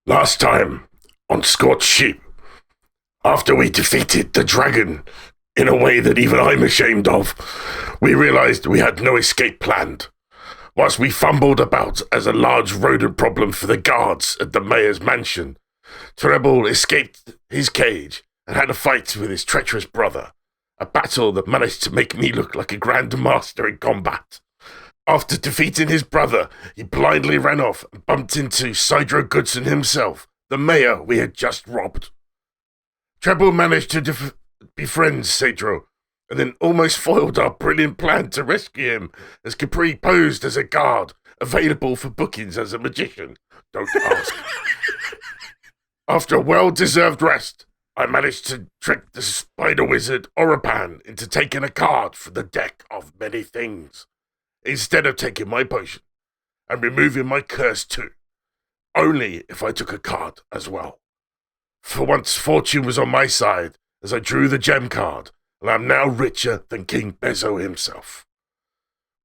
Last time, on Scorched Sheep, after we defeated the dragon in a way that even I'm ashamed of, we realized we had no escape planned. Whilst we fumbled about as a large rodent problem for the guards at the mayor's mansion, Treble escaped his cage and had a fight with his treacherous brother, a battle that managed to make me look like a grand master in combat. After defeating his brother, he blindly ran off and bumped into Sidro Goodson himself, the mayor we had just robbed. Treble managed to befriend Sidro, and then almost foiled our brilliant plan to rescue him as Capri posed as a guard, available for bookings as a magician. Don't ask. After a well-deserved rest, I managed to trick the spider wizard Orapan into taking a card from the deck of many things, instead of taking my potion, and removing my curse too, only if I took a card as well. For once, fortune was on my side as I drew the gem card, and I'm now richer than King Bezo himself.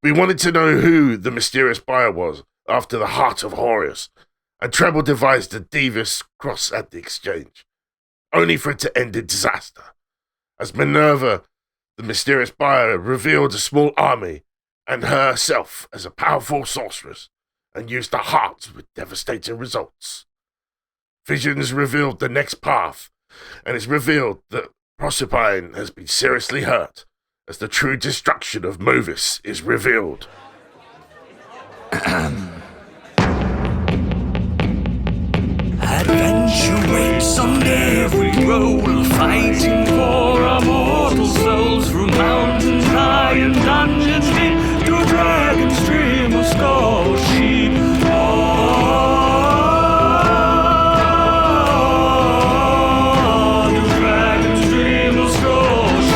We wanted to know who the mysterious buyer was after the Heart of Horus, and Treble devised a devious cross at the exchange, only for it to end in disaster, as Minerva, the mysterious buyer, revealed a small army and herself as a powerful sorceress, and used the heart with devastating results. Visions revealed the next path, and it's revealed that Proserpine has been seriously hurt, as the true destruction of Movis is revealed. Adventure waits on every roll, fighting for our mortal souls, through mountains high and dungeons deep, through dragon's dream of Scorched Sheep. Through dragon's dream of Scorched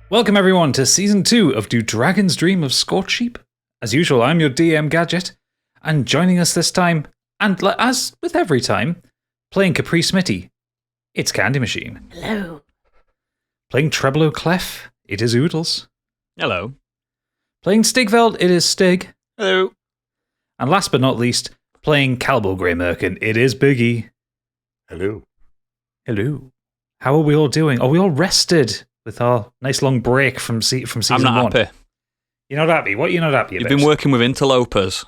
Welcome everyone to Season 2 of Do Dragons Dream of Scorched Sheep? As usual, I'm your DM Gadget, and joining us this time, and as with every time, playing Capri Smitty, it's Candy Machine. Hello. Playing Treblo Clef, it is Oodles. Hello. Playing Stigveld, it is Stig. Hello. And last but not least, playing Calbo Greymerkin, it is Biggie. Hello. Hello. How are we all doing? Are we all rested with our nice long break from season 1? I'm not happy. You're not happy? What are you not happy about? You've been working with interlopers.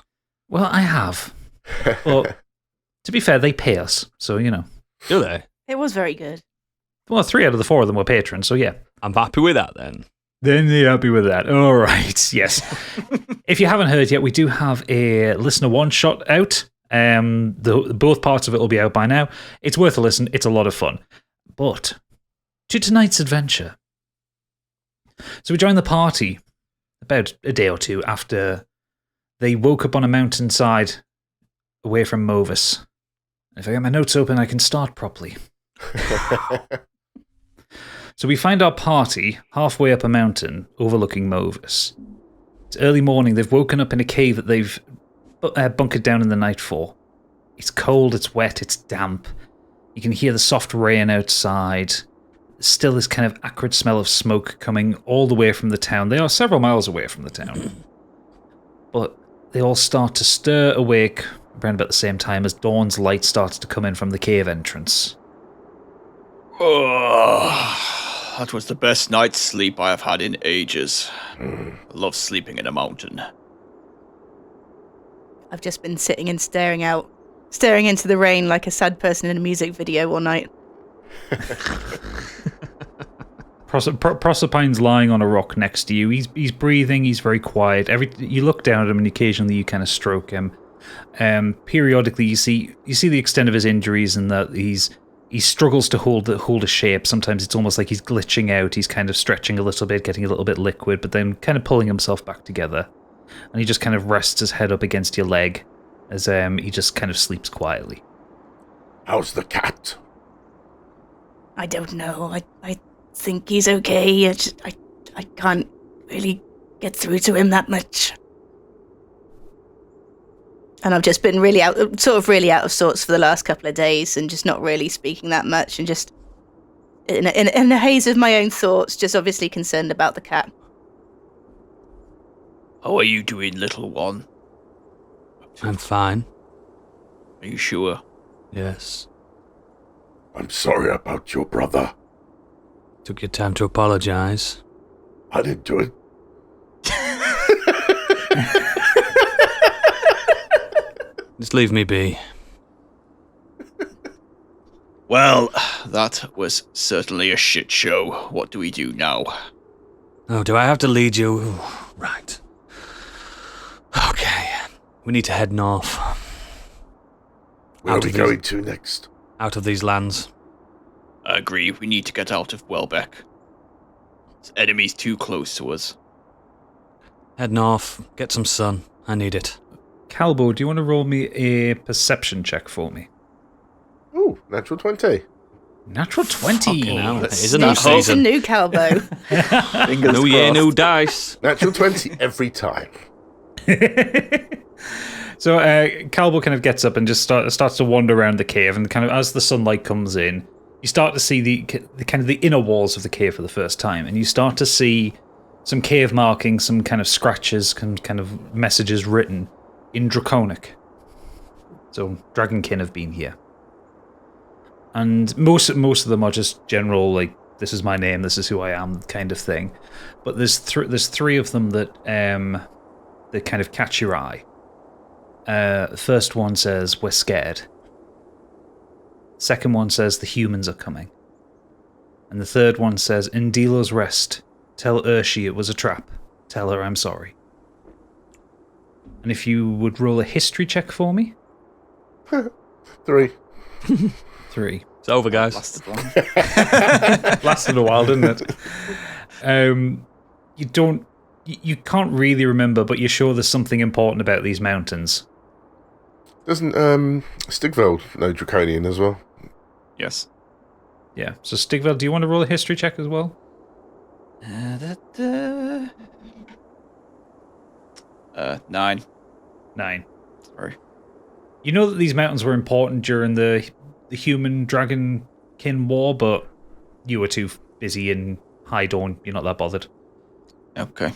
Well, I have. But to be fair, they pay us, so, you know. Do they? It was very good. Well, 3 out of the 4 of them were patrons, so yeah. I'm happy with that then. Then you're happy with that. All right, yes. If you haven't heard yet, we do have a listener one-shot out. Both parts of it will be out by now. It's worth a listen. It's a lot of fun. But to tonight's adventure. So we joined the party about a day or two after they woke up on a mountainside away from Movis. If I get my notes open, I can start properly. So we find our party halfway up a mountain overlooking Movis. It's early morning. They've woken up in a cave that they've bunkered down in the night for. It's cold, it's wet, it's damp. You can hear the soft rain outside. Still this kind of acrid smell of smoke coming all the way from the town. They are several miles away from the town. But they all start to stir awake around about the same time as dawn's light starts to come in from the cave entrance. Oh, that was the best night's sleep I have had in ages. I love sleeping in a mountain. I've just been sitting and staring into the rain like a sad person in a music video all night. Proserpine's lying on a rock next to you. He's breathing. He's very quiet. You look down at him, and occasionally you kind of stroke him. Periodically, you see the extent of his injuries, and that he struggles to hold a shape. Sometimes it's almost like he's glitching out. He's kind of stretching a little bit, getting a little bit liquid, but then kind of pulling himself back together. And he just kind of rests his head up against your leg as he just kind of sleeps quietly. How's the cat? I don't know. I think he's okay. I can't really get through to him that much. And I've just been really out of sorts for the last couple of days and just not really speaking that much and just in a haze of my own thoughts, just obviously concerned about the cat. How are you doing, little one? I'm fine. Are you sure? Yes. I'm sorry about your brother. Took your time to apologise. I didn't do it. Just leave me be. Well, that was certainly a shit show. What do we do now? Oh, do I have to lead you? Ooh, right. Okay. We need to head north. Where are we going to next? Out of these lands. I agree, we need to get out of Welbeck. This enemy's too close to us. Head north. Get some sun. I need it. Calbo, do you want to roll me a perception check for me? Ooh, natural 20. Natural 20. It is a Sneaky new as a season. new Calbo. Fingers New year, crossed. new dice. Natural 20 every time. So Calbo kind of gets up and just starts to wander around the cave, and kind of as the sunlight comes in, you start to see the kind of the inner walls of the cave for the first time, and you start to see some cave markings, some kind of scratches, some kind of messages written in Draconic. So Dragonkin have been here, and most of them are just general, like, this is my name, this is who I am kind of thing. But there's three of them that kind of catch your eye. The first one says, "We're scared." Second one says, "The humans are coming." And the third one says, "In Dilo's rest, tell Urshi it was a trap. Tell her I'm sorry." And if you would roll a history check for me. 3. 3. It's over, guys. Lasted long. Lasted a while, didn't it? You can't really remember, but you're sure there's something important about these mountains. Doesn't Stigveld know Draconian as well? Yes. Yeah. So Stigveld, do you want to roll a history check as well? 9. 9. Sorry. You know that these mountains were important during the human dragonkin war, but you were too busy in High Dawn. You're not that bothered. Okay.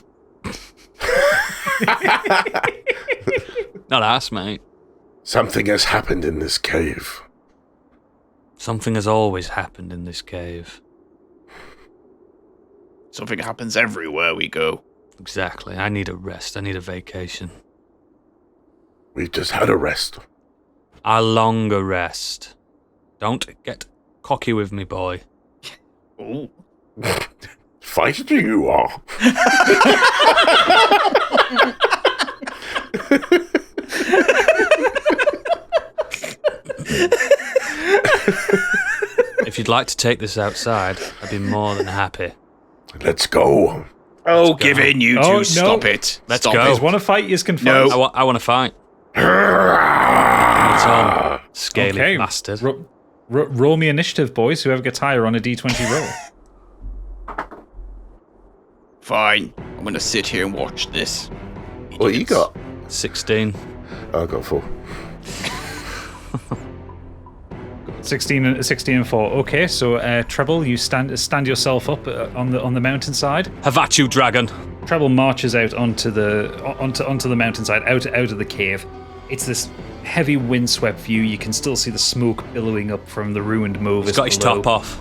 Not us, mate. Something has happened in this cave. Something has always happened in this cave. Something happens everywhere we go. Exactly. I need a rest. I need a vacation. We've just had a rest. A longer rest. Don't get cocky with me, boy. Ooh. Feisty you are. If you'd like to take this outside, I'd be more than happy. Let's go. Oh, give in, you two. Oh, no. Stop it. Let's Stop go. You it. guys want to fight? You can fight. No. I want to fight. It's on, scaly Okay. bastard. Roll me initiative, boys. Whoever gets higher on a d20 roll. Fine. I'm going to sit here and watch this. What you got? 16. I got 4. 16 and 4. Okay, so Treble, you stand yourself up on the mountainside. Have at you, dragon. Treble marches out onto the mountainside, out of the cave. It's this heavy windswept view. You can still see the smoke billowing up from the ruined Movis. He's got his below. top off.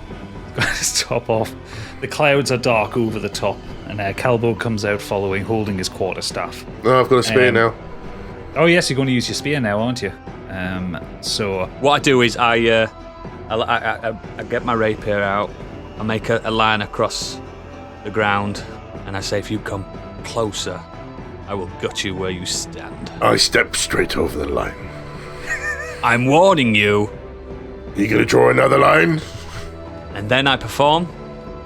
Got his top off. The clouds are dark over the top, and Calbo comes out following, holding his quarterstaff. No, I've got a spear now. Oh yes, you're going to use your spear now, aren't you? So What I do is I get my rapier out. I make a line across the ground, and I say, if you come closer, I will gut you where you stand. I step straight over the line. I'm warning you. You gonna draw another line? And then I perform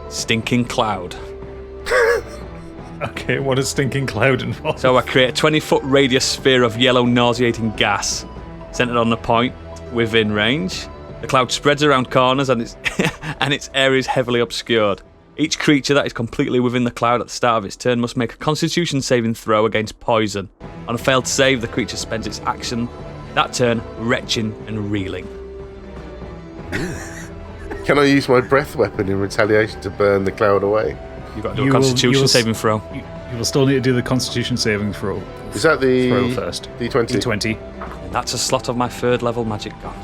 Stinking Cloud. okay, what does stinking cloud involve? So I create a 20-foot radius sphere of yellow nauseating gas, centered on a point within range. The cloud spreads around corners and its area is heavily obscured. Each creature that is completely within the cloud at the start of its turn must make a Constitution saving throw against poison. On a failed save, the creature spends its action that turn retching and reeling. Can I use my breath weapon in retaliation to burn the cloud away? You've got to do a Constitution saving throw. You will still need to do the Constitution saving throw. Is that the throw first? D20? D20. And that's a slot of my 3rd level magic gun.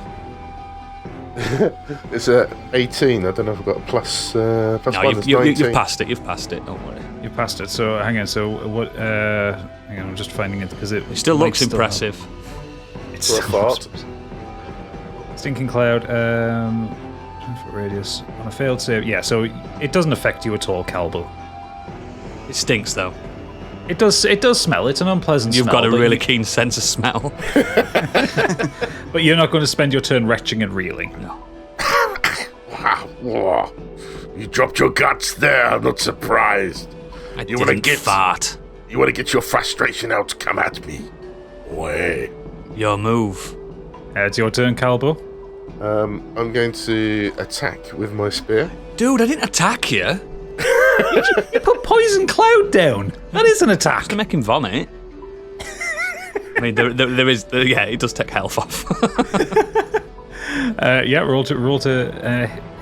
It's a 18. I don't know if I've got a plus No, one. you've passed it. You've passed it. Don't worry. You passed it. So hang on. So what? Hang on. I'm just finding it because it still looks impressive. It's For a fart. Stinking cloud. Radius on a failed save. Yeah. So it doesn't affect you at all, Calbo. It stinks though. It does. It does smell. It's an unpleasant You've smell. got a really keen sense of smell. But you're not going to spend your turn retching and reeling. No. You dropped your guts there. I'm not surprised. I didn't fart. You want to get your frustration out? Come at me. Way. Your move. It's your turn, Calbo. I'm going to attack with my spear. Dude, I didn't attack you. You put poison cloud down. That is an attack. Just to make him vomit. I mean, there is. Yeah, it does take health off. Yeah, roll to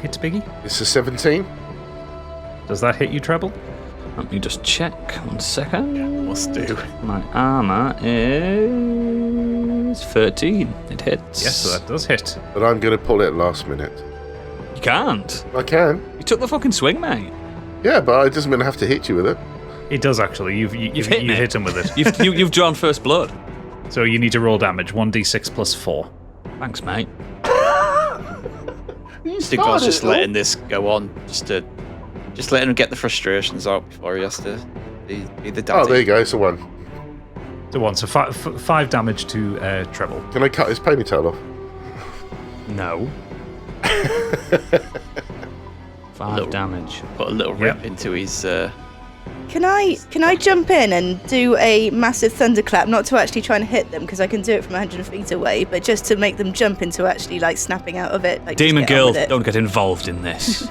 hit Biggie. It's a 17. Does that hit you, Treble? Let me just check. 1 second. Must do. My armor is 13. It hits. Yes, so that does hit. But I'm going to pull it last minute. You can't. I can. You took the fucking swing, mate. Yeah, but it doesn't mean I have to hit you with it. It does actually. You've hit him with it. You've drawn first blood. So you need to roll damage. 1d6 plus 4. Thanks, mate. I think I was just letting this go on, just letting him get the frustrations out before he has to be the daddy. Oh, there you go. It's a 1. So 1. So 5 damage to Treble. Can I cut his ponytail off? No. 5 damage. Put a little rip into his. Can I jump in and do a massive thunderclap? Not to actually try and hit them, because I can do it from 100 feet away, but just to make them jump into actually like snapping out of it. Like, Demon Guild, don't get involved in this.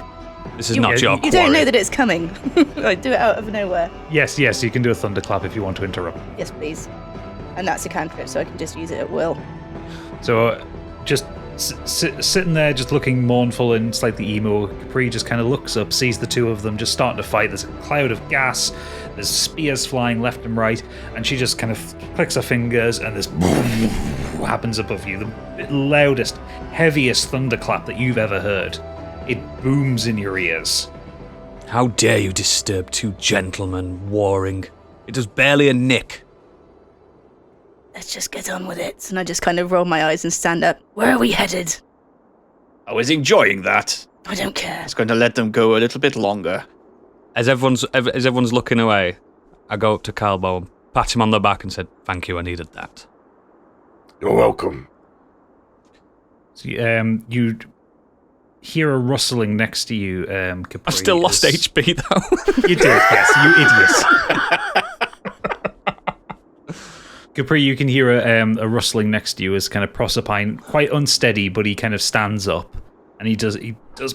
This is not your quarry. You don't know that it's coming. Like, do it out of nowhere. Yes, you can do a thunderclap if you want to interrupt. Yes, please. And that's a cantrip, so I can just use it at will. So just sitting there, just looking mournful and slightly emo, Capri just kind of looks up, sees the two of them just starting to fight. There's a cloud of gas, there's spears flying left and right, and she just kind of clicks her fingers, and this happens above you. The loudest, heaviest thunderclap that you've ever heard. It booms in your ears. How dare you disturb two gentlemen warring? It was barely a nick. Let's just get on with it. And I just kind of roll my eyes and stand up. Where are we headed? I was enjoying that. I don't care. I was going to let them go a little bit longer. As everyone's looking away, I go up to Calbo and pat him on the back and said, "Thank you, I needed that." You're welcome. So, you hear a rustling next to you, Capri. I've still lost HP, though. You did, yes, you idiots. Capri, you can hear a rustling next to you as kind of Proserpine, quite unsteady, but he kind of stands up, and he does a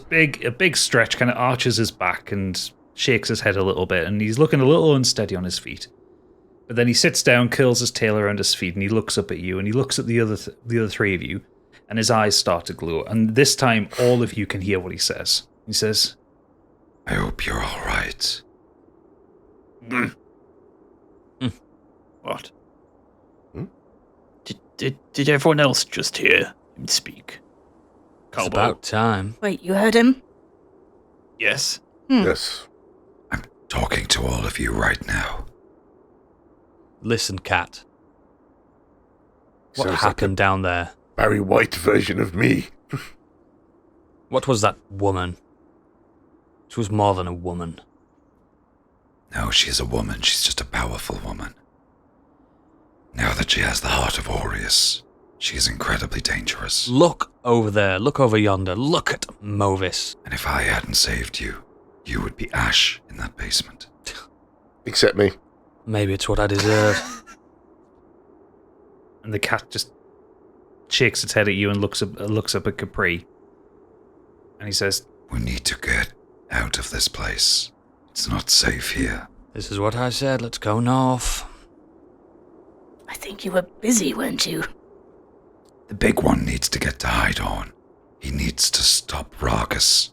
big stretch, kind of arches his back and shakes his head a little bit, and he's looking a little unsteady on his feet. But then he sits down, curls his tail around his feet, and he looks up at you, and he looks at the other three of you, and his eyes start to glow. And this time, all of you can hear what he says. He says, "I hope you're all right." What? Did everyone else just hear him speak? It's about time. Wait, you heard him? Yes. Yes. I'm talking to all of you right now. Listen, Cat. What Sounds happened like down there? Barry White version of me. What was that woman? She was more than a woman. No, she's a woman. She's just a powerful woman. Now that she has the heart of Aureus, she is incredibly dangerous. Look over there. Look over yonder. Look at Movis. And if I hadn't saved you, you would be ash in that basement. Except me. Maybe it's what I deserve. and the cat just shakes its head at you and looks up at Capri. And he says, "We need to get out of this place. It's not safe here." This is what I said. Let's go north. I think you were busy, weren't you? The big one needs to get to Hydorn. He needs to stop Ragus.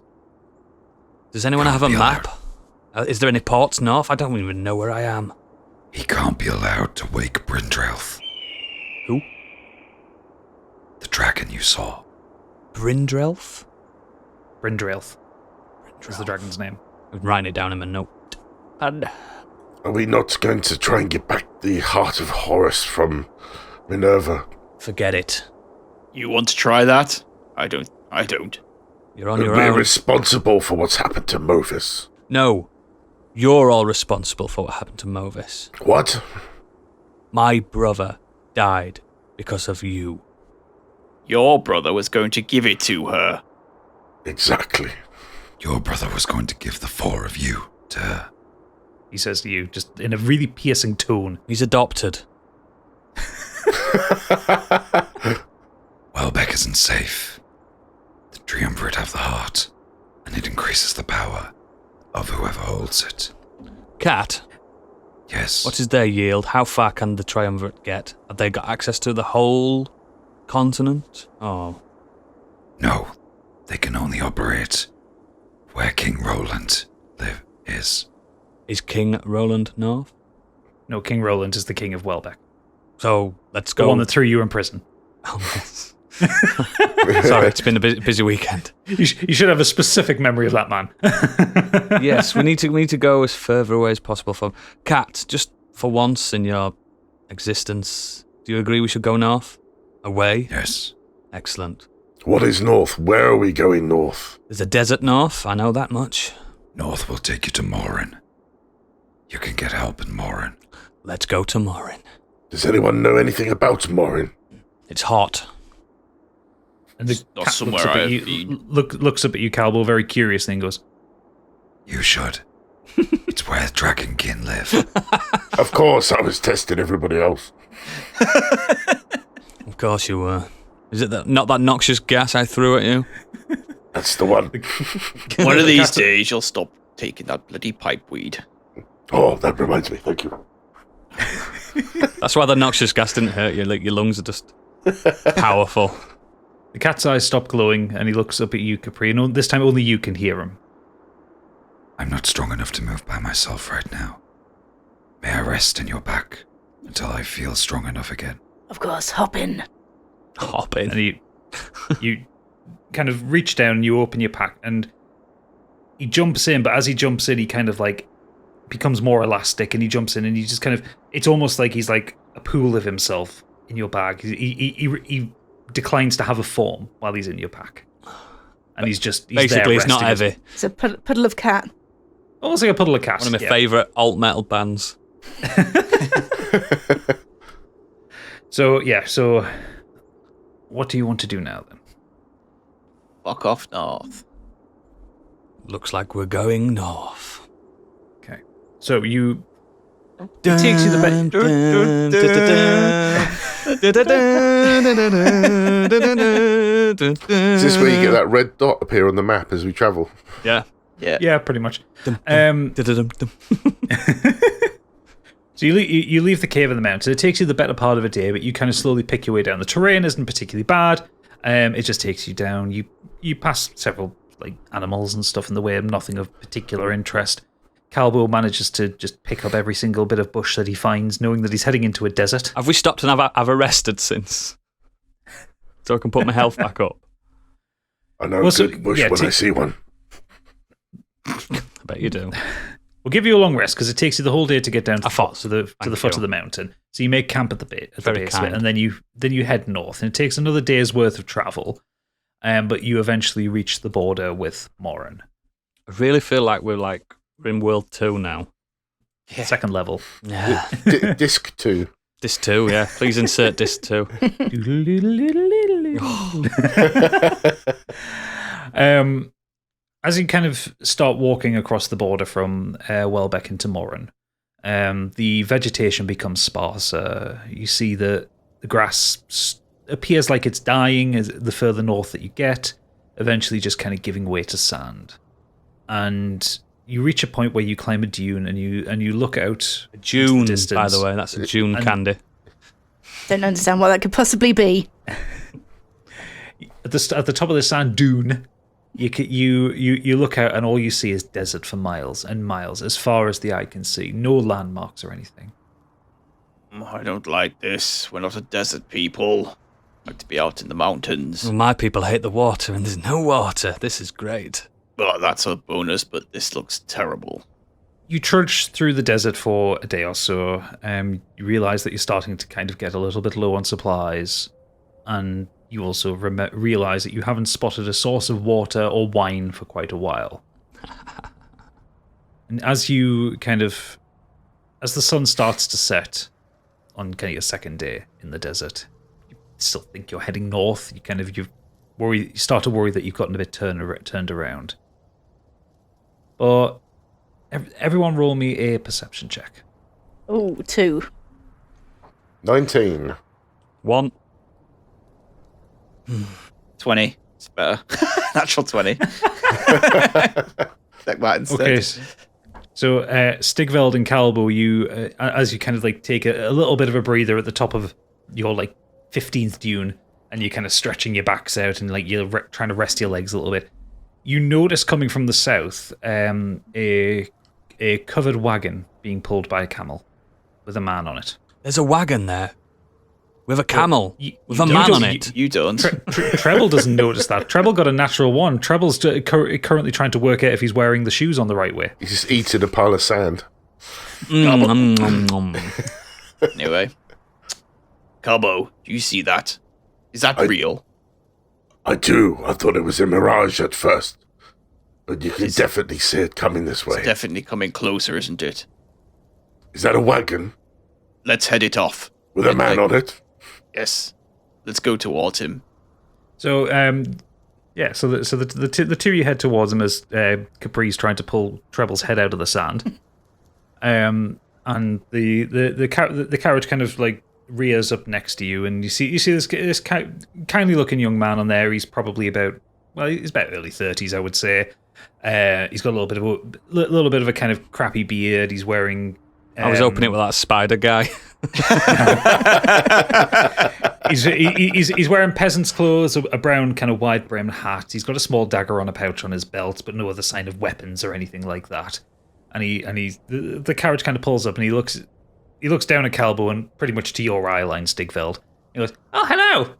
Does anyone have a map? Is there any ports north? I don't even know where I am. He can't be allowed to wake Brindrelf. Who? The dragon you saw. Brindrelf? Brindrelf is the dragon's name. I'm writing it down in my note. And Are we not going to try and get back the heart of Horus from Minerva? forget it. You want to try that? I don't. You're on your We're own. responsible for what's happened to Movis. No. You're all responsible for what happened to Movis. What? My brother died because of you. Your brother was going to give it to her. Exactly. Your brother was going to give the 4 of you to her. He says to you, just in a really piercing tone. He's adopted. Welbeck isn't safe. The triumvirate have the heart, and it increases the power of whoever holds it. Cat, Yes. what is their yield? How far can the triumvirate get? Have they got access to the whole continent? Oh, No, they can only operate where King Roland is. is King Roland north? No, King Roland is the king of Welbeck. So let's The go. one that threw you in prison. Oh, yes. Sorry, it's been a busy weekend. You should have a specific memory of that man. Yes, we need to go as further away as possible from Cat. Just for once in your existence, do you agree we should go north? Away? Yes. Excellent. What is north? Where are we going north? There's a desert north, I know that much. North will take you to Moren. You can get help in Moren. Let's go to Moren. Does anyone know anything about Moren? It's hot. And the It's not cat somewhere looks up, at I've you, been. looks up at you, Calbo, very curiously, and goes, You should. It's where Dragonkin live. Of course, I was testing everybody else. Of course you were. Is it not that noxious gas I threw at you? That's the one. One of The these cat- days, you'll stop taking that bloody pipe weed. Oh, that reminds me. Thank you. That's why the noxious gas didn't hurt you. Like your lungs are just powerful. The cat's eyes stop glowing, and he looks up at you, Capri, and this time only you can hear him. I'm not strong enough to move by myself right now. May I rest in your back until I feel strong enough again? Of course, hop in. Hop in. And you kind of reach down, and you open your pack, and he jumps in, but as he jumps in, he kind of like becomes more elastic, and he jumps in, and he just kind of, it's almost like he's like a pool of himself in your bag. He declines to have a form while he's in your pack. And he's Basically, there it's not resting. heavy. It's a puddle of cat. Almost like a puddle of cat. One of my yeah. favourite alt metal bands. So what do you want to do now then? Fuck off north. Looks like we're going north. Okay. So you it takes you the Is this where you get that red dot appear on the map as we travel? Yeah. Yeah, pretty much. So you leave the cave in the mountain. It takes you the better part of a day, but you kind of slowly pick your way down. The terrain isn't particularly bad. It just takes you down. You pass several like animals and stuff in the way, nothing of particular interest. Calbo manages to just pick up every single bit of bush that he finds, knowing that he's heading into a desert. Have we stopped and have arrested since? So I can put my health back up. I know Well, a so- good bush yeah, when I see one. I bet you do. We'll give you a long rest because it takes you the whole day to get down to, I thought to the Thank foot you. of the mountain. So you make camp at the base Very of it, kind. and then you head north, and it takes another day's worth of travel. But you eventually reach the border with Moren, I really feel like we're in World 2 now. second level. Yeah. Disc 2. Disc 2, yeah. Please insert Disc 2. As you kind of start walking across the border from Welbeck into Moren, the vegetation becomes sparser. You see the grass appears like it's dying as the further north that you get, eventually just kind of giving way to sand. And you reach a point where you climb a dune and you look out June, into the distance. by the way. That's a June And- candy. Don't understand what that could possibly be. at the top of the sand dune, you look out and all you see is desert for miles and miles, as far as the eye can see. No landmarks or anything. I don't like this. We're not a desert people. I like to be out in the mountains. Well, my people hate the water, and there's no water. This is great. Well, that's a bonus, but this looks terrible. You trudge through the desert for a day or so. You realize that you're starting to kind of get a little bit low on supplies, and you also realize that you haven't spotted a source of water or wine for quite a while. And as the sun starts to set on kind of your second day in the desert, you still think you're heading north. You start to worry that you've gotten a bit turned around. But everyone roll me a perception check. Oh, 2. 19. 1. 20. It's better. Natural 20. Like that instead. Okay. So, Stigveld and Calbo, you, as you kind of like take a little bit of a breather at the top of your like 15th dune, and you're kind of stretching your backs out and like you're trying to rest your legs a little bit, you notice coming from the south a covered wagon being pulled by a camel with a man on it. There's a wagon there with a camel with a you man don't- on it. You don't. Treble doesn't notice that. Treble got a natural 1. Treble's currently trying to work out if he's wearing the shoes on the right way. He just eating a pile of sand. Anyway. Carbo, do you see that? Is that real? I do. I thought it was a mirage at first. But you can definitely see it coming this way. It's definitely coming closer, isn't it? Is that a wagon Let's head it off. with a man on it? Yes. Let's go towards him. So, the two you head towards him as Capri's trying to pull Treble's head out of the sand, and the carriage kind of like rears up next to you, and you see this kindly looking young man on there. He's probably about early 30s, I would say. He's got a little bit of a kind of crappy beard. He's wearing. I was hoping it with that spider guy. He's wearing peasant's clothes, a brown kind of wide brimmed hat. He's got a small dagger on a pouch on his belt, but no other sign of weapons or anything like that. And the carriage kind of pulls up, and he looks down at Calbo and pretty much to your eye line, Stigveld. He goes, "Oh, hello.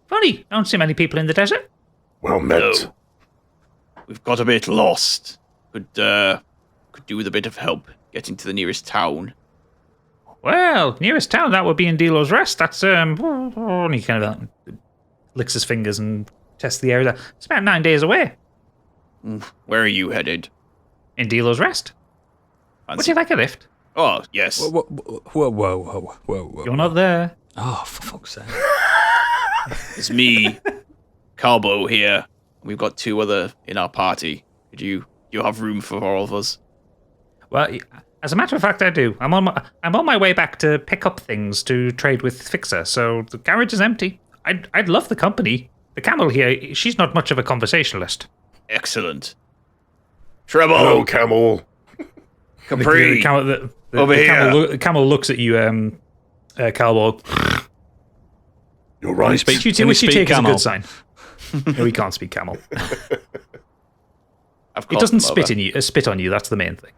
Funny, don't see many people in the desert." Well met. No. We've got a bit lost. Could do with a bit of help getting to the nearest town. Well, nearest town, that would be in Delo's Rest. That's, and he kind of licks his fingers and tests the area. It's about 9 days away. Where are you headed? In Delo's Rest. Would you like a lift? Oh, yes. Whoa. You're not there. Oh, for fuck's sake. It's me, Calbo here. We've got 2 other in our party. Do you have room for all of us? Well, as a matter of fact, I do. I'm on my way back to pick up things to trade with Fixer, so the garage is empty. I'd love the company. The camel here, she's not much of a conversationalist. Excellent. Treble! Hello, camel. Capri! Over here! The camel looks at you, Calbo. You're right. Which you take as a good sign. No, he can't speak camel. It doesn't spit on you. That's the main thing.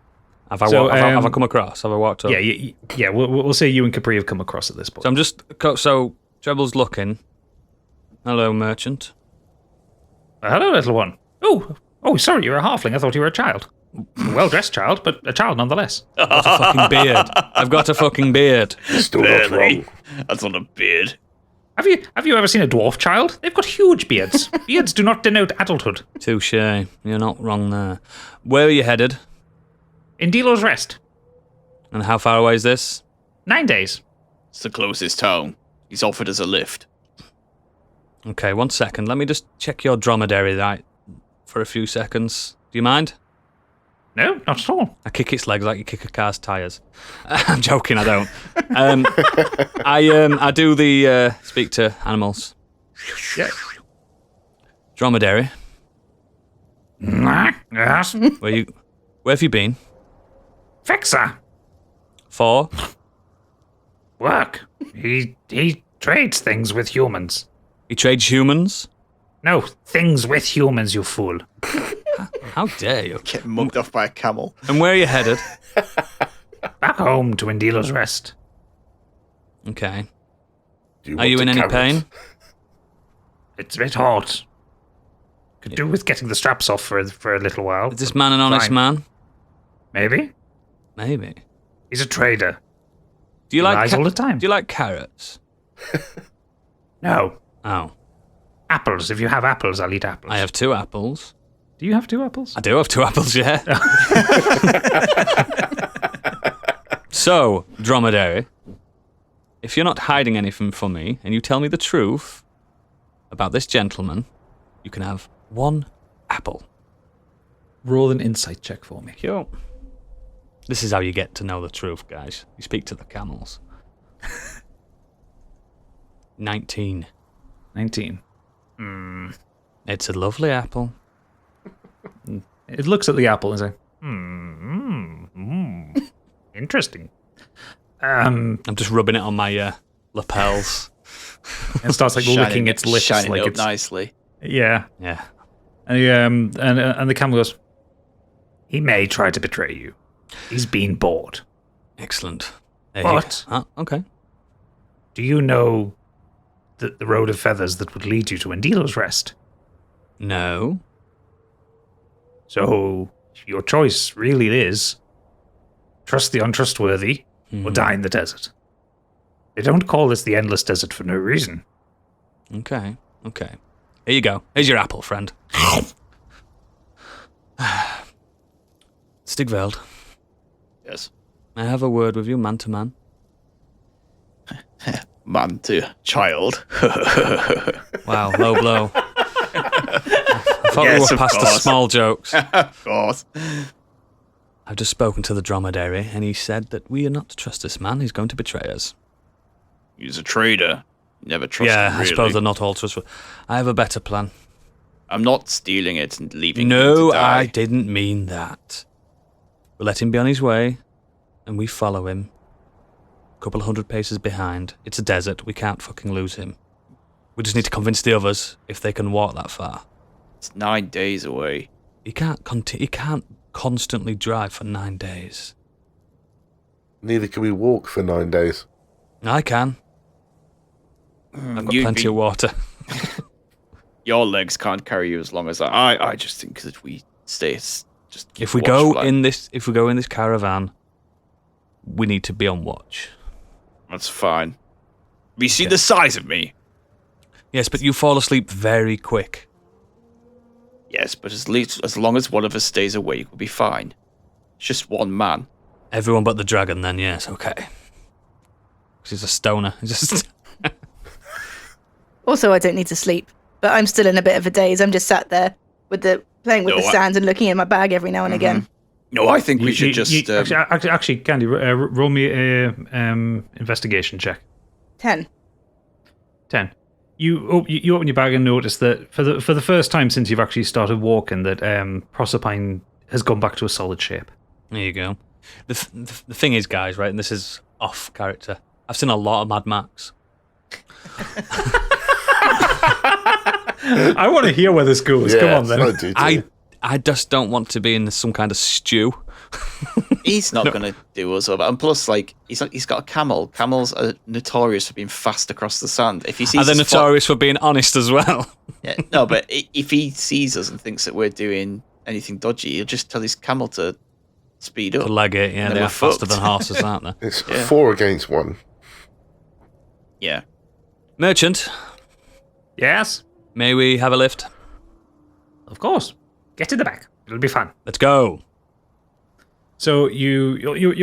Have I come across? Have I walked up? Yeah. We'll say you and Capri have come across at this point. So Treble's looking. Hello, merchant. Hello, little one. Oh, sorry, you're a halfling. I thought you were a child. A well-dressed child, but a child nonetheless. I've got a fucking beard. I've got a fucking beard. Still not wrong. That's not a beard. Have you ever seen a dwarf child? They've got huge beards. Beards do not denote adulthood. Touche. You're not wrong there. Where are you headed? In Delo's Rest. And how far away is this? 9 days. It's the closest town. He's offered us a lift. Okay, 1 second. Let me just check your dromedary right for a few seconds. Do you mind? No, not at all. I kick its legs like you kick a car's tyres. I'm joking, I don't. I do the speak to animals. Yeah. Dromedary, Yes. where have you been? Fixer. For? Work. He trades things with humans. He trades humans? No, things with humans, you fool. How dare you? Get mugged off by a camel. And where are you headed? Back home to Indilo's Rest. Okay. Do Are you want in to any carry pain? it? It's a bit hot. Could do with getting the straps off for a little while. Is this man an honest Fine. man? Maybe. Maybe. He's a trader. Do you He like lies all the time. Do you like carrots? No. Oh, Apples. If you have apples, I'll eat apples. I have 2 apples. Do you have 2 apples? I do have 2 apples, yeah. So, dromedary, if you're not hiding anything from me and you tell me the truth about this gentleman, you can have 1 apple. Roll an insight check for me. Yo. This is how you get to know the truth, guys. You speak to the camels. 19. 19. It's a lovely apple. It looks at the apple and says, interesting. I'm just rubbing it on my lapels. And starts like licking its lips. Shining like it up it's, nicely. Yeah. Yeah. And, and the camel goes, he may try to betray you. He's been bought. Excellent. But Okay. do you know the road of feathers that would lead you to Indilo's Rest? No. So your choice really is trust the untrustworthy or die in the desert. They don't call this the endless desert for no reason. Okay. Here you go. Here's your apple, friend. Stigveld, Yes. may I have a word with you, man to man? Man to child. Wow, low blow. I thought we Yes, were of past the course. small jokes. Of course. I've just spoken to the dromedary, and he said that we are not to trust this man. He's going to betray us. He's a trader. Never trust him, I really. suppose they're not all trustworthy. I have a better plan. I'm not stealing it and leaving him No, to die. I didn't mean that. We let him be on his way, and we follow him. A couple of 100 paces behind. It's a desert. We can't fucking lose him. We just need to convince the others if they can walk that far. It's 9 days away. He can't constantly drive for 9 days. Neither can we walk for 9 days. I can. I've got You'd plenty be- of water. Your legs can't carry you as long as I just think that we stay. Just keep If we watchful. go in this caravan, we need to be on watch. That's fine. Have you seen the size of me? Yes, but you fall asleep very quick. Yes, but as long as one of us stays awake, we'll be fine. It's just one man. Everyone but the dragon, then, yes, okay. 'Cause he's a stoner. He's just Also, I don't need to sleep, but I'm still in a bit of a daze. I'm just sat there with playing with No, the sands and looking in my bag every now and again. No, I think we should just. Actually, Candy, roll me a investigation check. 10. 10. You open your bag and notice that for the first time since you've actually started walking, that Proserpine has gone back to a solid shape. There you go. The thing is, guys, right, and this is off character. I've seen a lot of Mad Max. I want to hear where this goes. Come on, then. I do too. I just don't want to be in some kind of stew. He's not going to do us over. And plus, like, he's got a camel. Camels are notorious for being fast across the sand. If he sees And they're us fo- notorious for being honest as well. Yeah, no, but if he sees us and thinks that we're doing anything dodgy, he'll just tell his camel to speed up. To leg it, yeah, And then they we're are faster fucked. than horses, aren't they? It's Yeah. 4 against 1. Yeah. Merchant, Yes, may we have a lift? of course. Get in the back. It'll be fun. Let's go. So you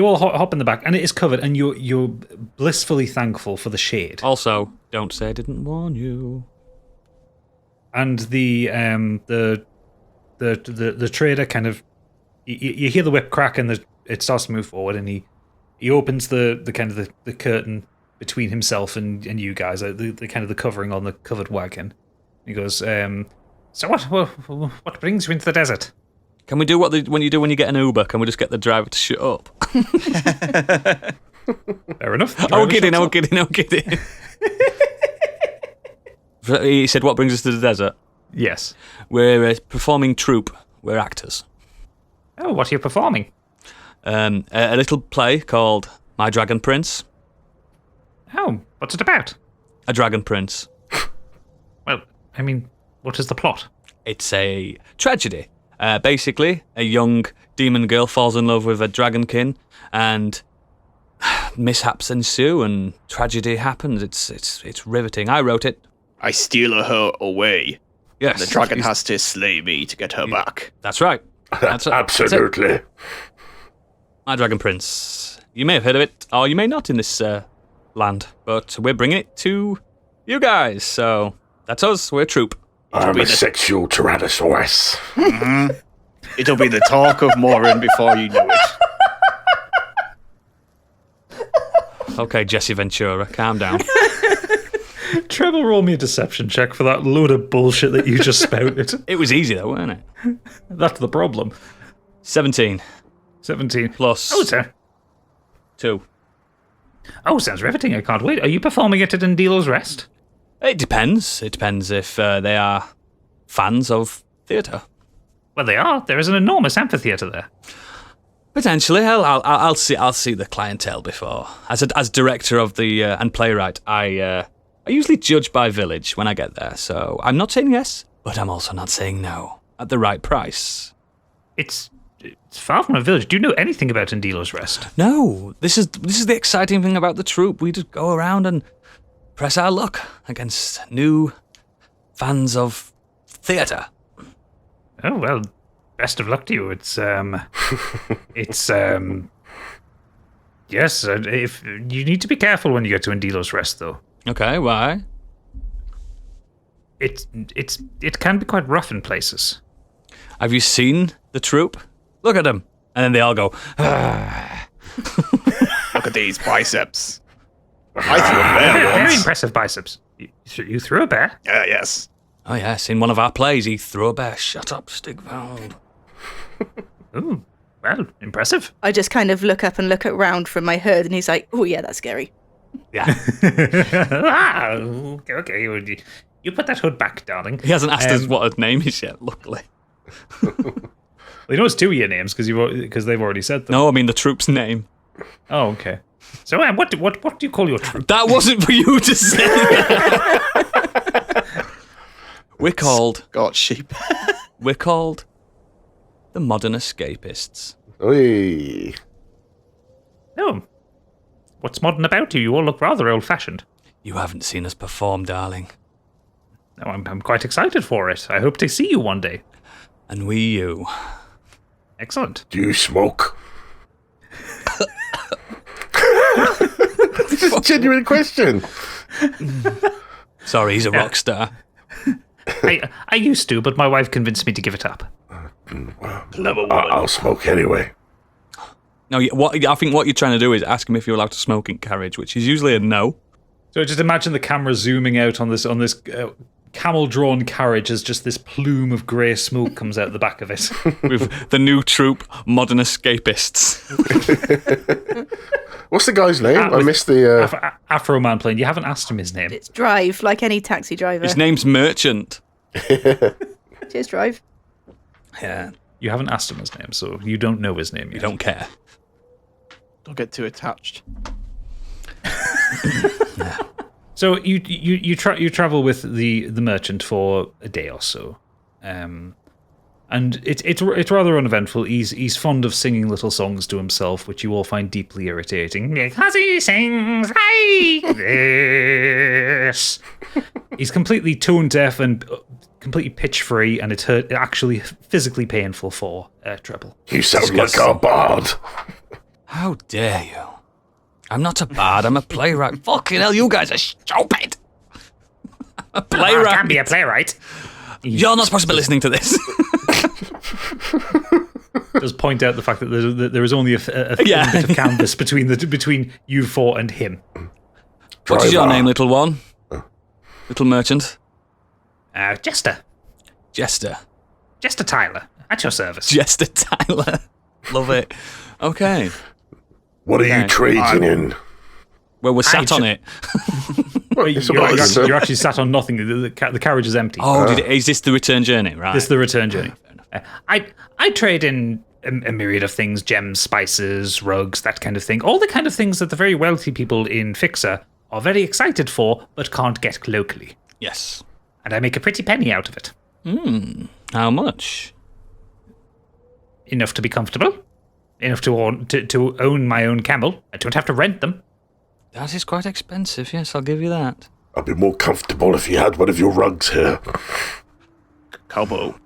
all hop in the back, and it is covered, and you're blissfully thankful for the shade. Also, don't say I didn't warn you. And the trader kind of you hear the whip crack, and it starts to move forward, and he opens the kind of the curtain between himself and you guys, the kind of the covering on the covered wagon. He goes, so what brings you into the desert? Can we do when you do when you get an Uber? Can we just get the driver to shut up? Fair enough. I'm kidding. He said, what brings us to the desert? Yes. We're a performing troupe. We're actors. Oh, what are you performing? A little play called My Dragon Prince. Oh, what's it about? A dragon prince. Well, I mean, what is the plot? It's a tragedy. Basically, a young demon girl falls in love with a dragonkin, and mishaps ensue, and tragedy happens. It's riveting. I wrote it. I steal her away. Yes. The dragon has to slay me to get her back. That's right. Absolutely. My Dragon Prince. You may have heard of it, or you may not in this land, but we're bringing it to you guys. So that's us. We're a troupe. I'm a sexual Tyrannosaurus. It'll be the talk of Moren before you know it. Okay, Jesse Ventura, calm down. Treble, roll me a deception check for that load of bullshit that you just spouted. It was easy though, wasn't it? That's the problem. 17 17. plus Oh, sir. 2. Oh, sounds riveting. I can't wait. Are you performing it at Indelo's Rest? It depends. It depends if they are fans of theatre. Well, they are. There is an enormous amphitheatre there. Potentially, I'll see the clientele before. As director of the and playwright, I usually judge by village when I get there. So I'm not saying yes, but I'm also not saying no at the right price. It's far from a village. Do you know anything about Indelo's Rest? No, this is the exciting thing about the troupe. We just go around and press our luck against new fans of theatre. Oh, well, best of luck to you. Yes, if you need to be careful when you get to Indelo's Rest, though. Okay, why? It can be quite rough in places. Have you seen the troupe? Look at them. And then they all go, ah. Look at these biceps. I threw a bear Very once. impressive biceps. You threw a bear? Yes. Oh yes, in one of our plays he threw a bear. Shut up, Stigveld. Ooh, well, impressive. I just kind of look up and look around from my herd, and he's like, "Oh yeah, that's scary." Yeah. Okay. You put that hood back, darling. He hasn't asked us what his name is yet, luckily. Well, he knows two of your names because they've already said them. No, I mean the troupe's name. Oh, okay. So, what do you call your troop? That wasn't for you to say. We're called the Modern Escapists. Oi. Oh, what's modern about you? You all look rather old-fashioned. You haven't seen us perform, darling. No, I'm quite excited for it. I hope to see you one day. And we you. Excellent. Do you smoke? This is a genuine question. Sorry, he's a rock star. I used to, but my wife convinced me to give it up. Clever woman. I'll smoke anyway. No, I think what you're trying to do is ask him if you're allowed to smoke in carriage, which is usually a no. So just imagine the camera zooming out on this camel-drawn carriage as just this plume of grey smoke comes out the back of it. With the new troupe, Modern Escapists. What's the guy's name? I missed the... Afro Man playing. You haven't asked him his name. It's Drive, like any taxi driver. His name's Merchant. Cheers, Drive. Yeah. You haven't asked him his name, so you don't know his name yet. You don't care. Don't get too attached. So you travel with the merchant for a day or so, and it's rather uneventful. He's fond of singing little songs to himself, which you all find deeply irritating. Because he sings like this. He's completely tone deaf and completely pitch free, and it's actually physically painful for Treble. You sound like our bard. How dare you? I'm not a bard, I'm a playwright. Fucking hell, you guys are stupid. A playwright. Can't be a playwright. You're not supposed to be listening to this. Just point out the fact that there is only a thin bit of canvas between you four and him. What is your name, little one? Little merchant? Jester. Jester. Jester Tyler. At your service. Jester Tyler. Love it. Okay. What are you trading in? Well, we're sat on it. It's a You're bargain, sir. actually sat on nothing. The carriage is empty. Oh, is this the return journey? Right. This is the return journey. I trade in a myriad of things: gems, spices, rugs, that kind of thing. All the kind of things that the very wealthy people in Fixer are very excited for, but can't get locally. Yes. And I make a pretty penny out of it. How much? Enough to be comfortable. Enough to own my own camel. I don't have to rent them. That is quite expensive, yes, I'll give you that. I'd be more comfortable if you had one of your rugs here. Cowbo,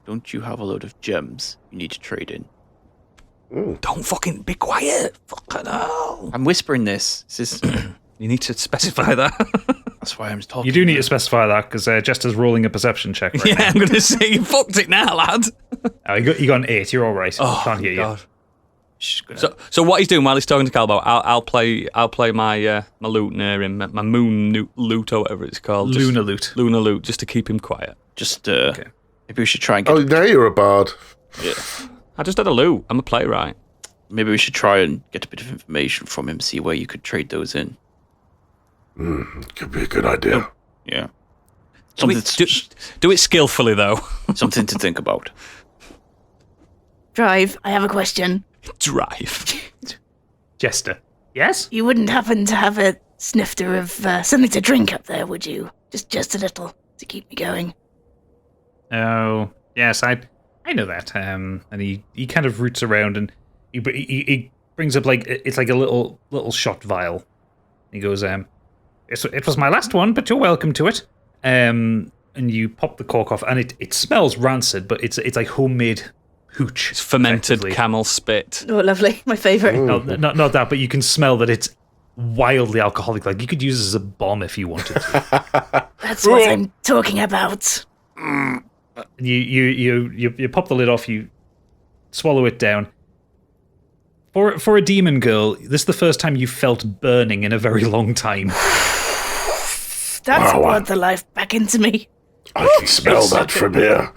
don't you have a load of gems you need to trade in? Don't fucking be quiet. Fucking hell. I'm whispering this. This is... You need to specify that. That's why I'm talking. You do need to specify that, because Jester's rolling a perception check right Yeah, now. I'm going to say you fucked it now, lad. Oh, you got an 8. You're all right. Oh, Can't hear God. you. So what he's doing while he's talking to Calbo, I'll play my my lute near him, my moon lute or whatever it's called. Lunar lute, just to keep him quiet. Just maybe we should try and get. Oh, now you're a bard. Yeah. I just had a lute. I'm a playwright. Maybe we should try and get a bit of information from him, see where you could trade those in. Could be a good idea. Yeah. Do it skillfully though. Something to think about. Drive, I have a question. Drive. Jester. Yes? You wouldn't happen to have a snifter of something to drink up there, would you? Just a little to keep me going. Oh, yes, I know that. And he kind of roots around and he brings up it's like a little shot vial. He goes, it was my last one, but you're welcome to it. And you pop the cork off, and it smells rancid, but it's like homemade hooch. It's fermented camel spit. Oh, lovely. My favourite. No, not that, but you can smell that it's wildly alcoholic. Like, you could use it as a bomb if you wanted to. That's what I'm talking about. You pop the lid off, you swallow it down. For a demon girl, this is the first time you felt burning in a very long time. That's brought the life back into me. I can smell that from here.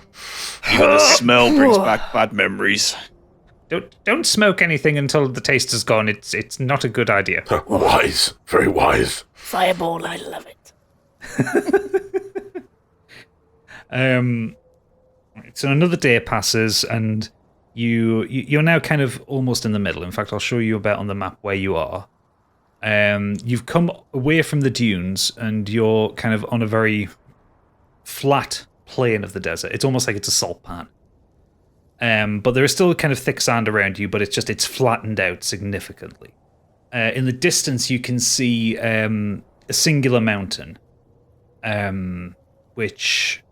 Even the smell brings back bad memories. Don't smoke anything until the taste is gone. It's not a good idea. Wise. Very wise. Fireball, I love it. So another day passes, and you're now kind of almost in the middle. In fact, I'll show you about on the map where you are. You've come away from the dunes, and you're kind of on a very flat plain of the desert. It's almost like it's a salt pan. But there is still kind of thick sand around you, but it's flattened out significantly. In the distance, you can see a singular mountain, which...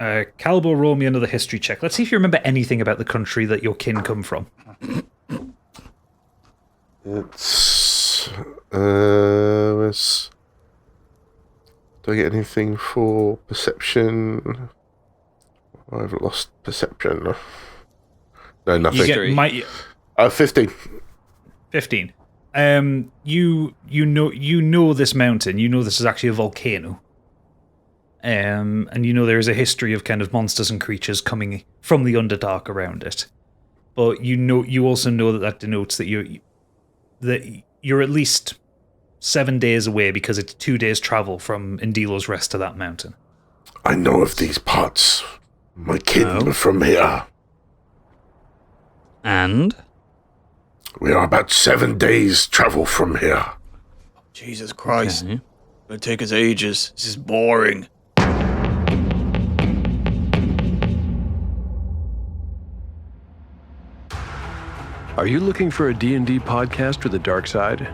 Calbo, roll me another history check. Let's see if you remember anything about the country that your kin come from. It's... Do I get anything for perception? I've lost perception. No, nothing. You get 15. 15. You know this mountain. You know this is actually a volcano. And you know there is a history of kind of monsters and creatures coming from the Underdark around it. But you also know that denotes that you're at least 7 days away, because it's 2 days travel from Indilo's Rest to that mountain. I know of these parts. My kin are from here. And? We are about 7 days travel from here. Jesus Christ. Okay. It'll take us ages. This is boring. Are you looking for a D&D podcast with a dark side?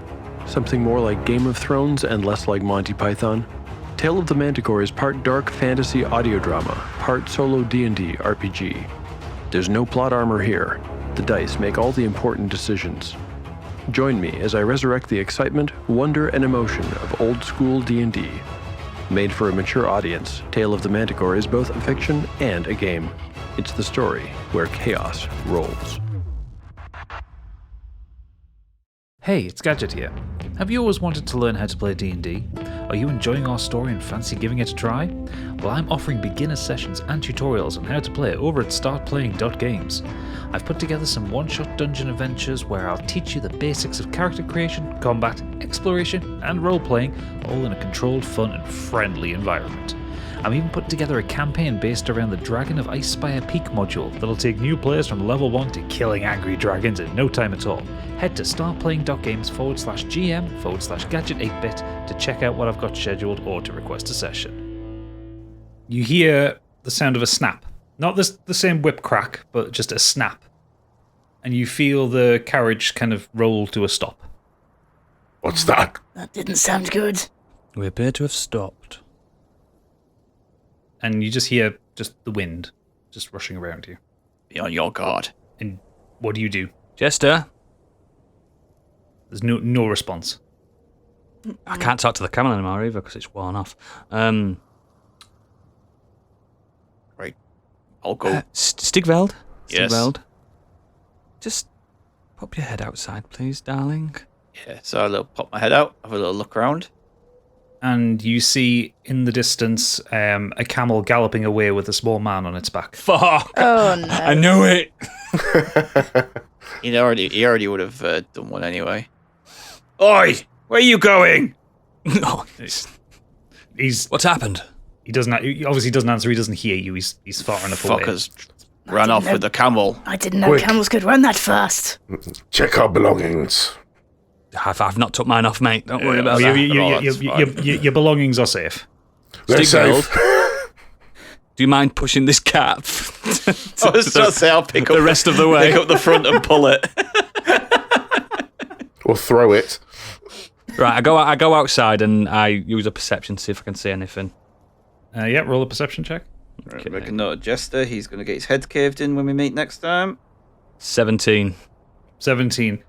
Something more like Game of Thrones and less like Monty Python? Tale of the Manticore is part dark fantasy audio drama, part solo D&D RPG. There's no plot armor here. The dice make all the important decisions. Join me as I resurrect the excitement, wonder, and emotion of old school D&D. Made for a mature audience, Tale of the Manticore is both a fiction and a game. It's the story where chaos rolls. Hey, it's Gadget here. Have you always wanted to learn how to play D&D? Are you enjoying our story and fancy giving it a try? Well, I'm offering beginner sessions and tutorials on how to play over at Startplaying.Games. I've put together some one-shot dungeon adventures where I'll teach you the basics of character creation, combat, exploration, and role-playing, all in a controlled, fun, and friendly environment. I'm even putting together a campaign based around the Dragon of Icespire Peak module that'll take new players from level 1 to killing angry dragons in no time at all. Head to startplaying.games/GM/Gadget8bit to check out what I've got scheduled or to request a session. You hear the sound of a snap. Not the same whip crack, but just a snap. And you feel the carriage kind of roll to a stop. What's that? That didn't sound good. We appear to have stopped. And you just hear just the wind just rushing around you. Be on your guard. And what do you do? Jester, There's no response. I can't talk to the camel anymore either because it's worn off. Right. I'll go. Stigveld? Yes. Stigveld? Just pop your head outside, please, darling. Yeah, so I'll pop my head out, have a little look around. And you see in the distance a camel galloping away with a small man on its back. Fuck! Oh no. I knew it! He already would have done one anyway. Oi! Where are you going? Oh, what's happened? He obviously doesn't answer. He doesn't hear you. He's far enough away. Fuckers ran off with the camel. I didn't know Quick. camels could run that fast. Check our belongings. I've not took mine off, mate. Don't worry about that. Your belongings are safe. They're Stigveld, safe. do you mind pushing this cap? I was just say I'll pick up the rest of the way. Pick up the front and pull it. Or throw it. Right, I go outside and I use a perception to see if I can see anything. Yeah, roll a perception check. Right, make a note of Jester. He's going to get his head caved in when we meet next time. 17. 17.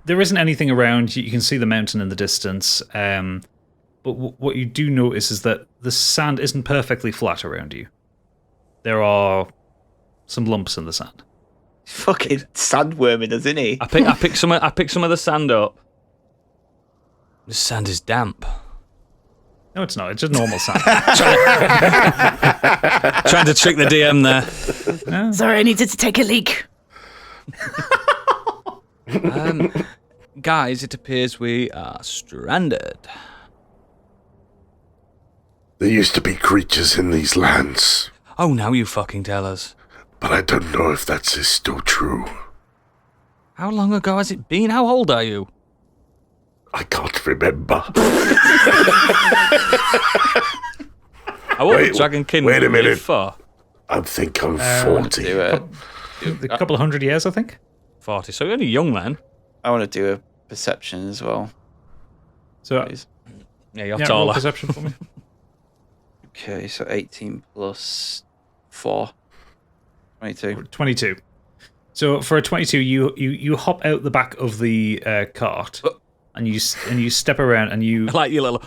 There isn't anything around. You can see the mountain in the distance. But what you do notice is that the sand isn't perfectly flat around you. There are some lumps in the sand. Fucking sandworming us, isn't he? I pick some of the sand up. The sand is damp. No, it's not. It's just normal sand. Trying to trick the DM there. Sorry, I needed to take a leak. Guys, it appears we are stranded. There used to be creatures in these lands, Oh, now you fucking tell us. but I don't know if that's still true. How long ago has it been? How old are you? I can't remember. How old is Dragon King? wait a minute. For? I think I'm 40. Do it. A couple of hundred years, I think. 40. So you're only young then. I want to do a perception as well. So, Please. Yeah, you're yeah, roll taller. perception for me. Okay, so 18 plus 4. 22. 22. So for a 22, you hop out the back of the cart, and you step around, and you I like your little.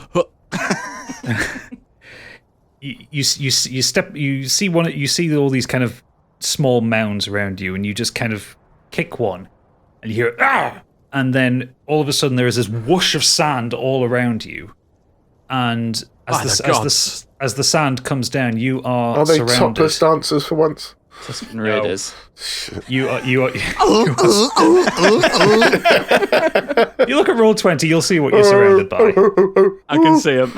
you see all these kind of small mounds around you, and you just kind of kick one, and you hear ah, and then all of a sudden there is this whoosh of sand all around you, and as the sand comes down, you are Are they surrounded. topless dancers for once? Tuscan Raiders. You look at roll 20, you'll see what you're surrounded by. I can see them.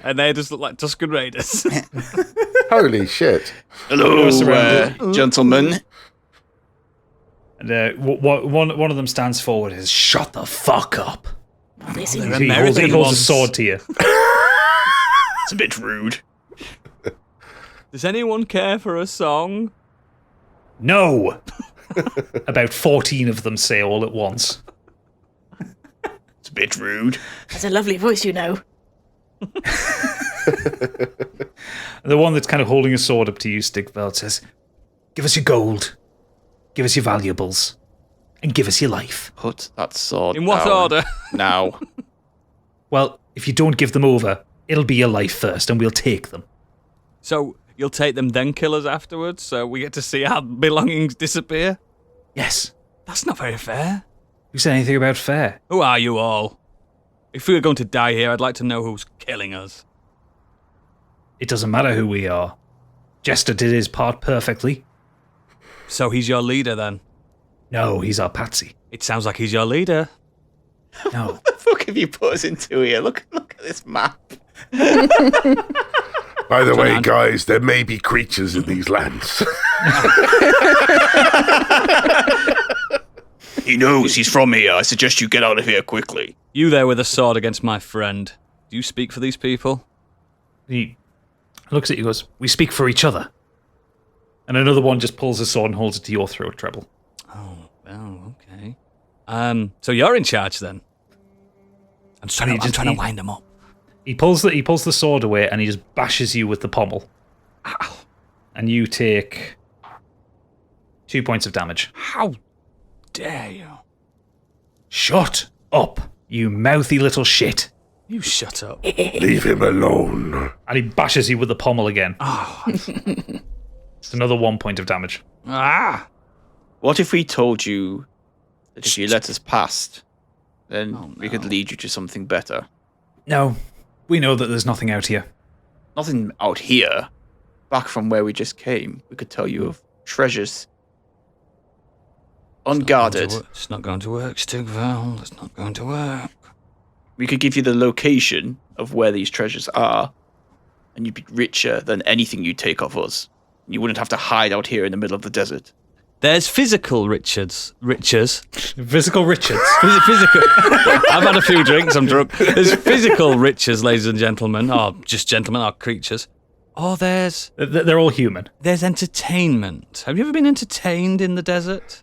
And they just look like Tuscan Raiders. Holy shit. Hello, surrounded. gentlemen. And one of them stands forward and says, "Shut the fuck up." They He seem holds a ones. sword to you. It's a bit rude. Does anyone care for a song? No! About 14 of them say all at once. It's a bit rude. That's a lovely voice, you know. The one that's kind of holding a sword up to you, Stigveld, says, "Give us your gold, give us your valuables, and give us your life." Put that sword In what down order? now. Well, if you don't give them over, it'll be your life first, and we'll take them. So you'll take them, then kill us afterwards, so we get to see our belongings disappear? Yes. That's not very fair. Who said anything about fair? Who are you all? If we were going to die here, I'd like to know who's killing us. It doesn't matter who we are. Jester did his part perfectly. So he's your leader then? No, he's our patsy. It sounds like he's your leader. No. What the fuck have you put us into here? Look at this map. By the way, guys, there may be creatures in these lands. He knows he's from here. I suggest you get out of here quickly. You there with a sword against my friend. Do you speak for these people? He looks at you and goes, we speak for each other. And another one just pulls a sword and holds it to your throat, Treble. Oh, okay. So you're in charge then? I'm trying to wind him up. He pulls the sword away and he just bashes you with the pommel. Ow. And you take 2 points of damage. How dare you? Shut up, you mouthy little shit. You shut up. Leave him alone. And he bashes you with the pommel again. Oh. It's another 1 point of damage. Ah! What if we told you that if you let us past, then we could lead you to something better? No, we know that there's nothing out here. Nothing out here. Back from where we just came, we could tell you of treasures. Unguarded. It's not going to work, Stigval. It's not going to work. We could give you the location of where these treasures are, and you'd be richer than anything you'd take off us. You wouldn't have to hide out here in the middle of the desert. There's physical riches. Physical riches. Physical. I've had a few drinks, I'm drunk. There's physical riches, ladies and gentlemen, or just gentlemen, or creatures. Or They're all human. There's entertainment. Have you ever been entertained in the desert?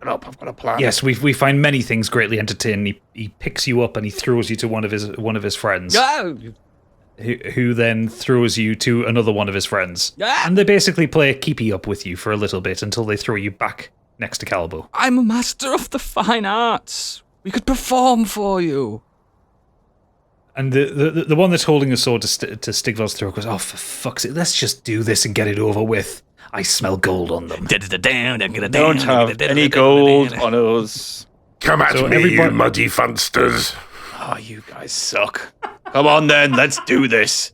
I've got a plan. Yes, we find many things greatly entertaining. He picks you up and he throws you to one of his friends. Oh! Who then throws you to another one of his friends. Ah! And they basically play keepy up with you for a little bit until they throw you back next to Calbo. I'm a master of the fine arts. We could perform for you. And the one that's holding the sword to Stigval's throat goes, oh, for fuck's sake, let's just do this and get it over with. I smell gold on them. Don't have any gold on us. Come at me, you muddy funsters. Oh, you guys suck. Come on then, let's do this.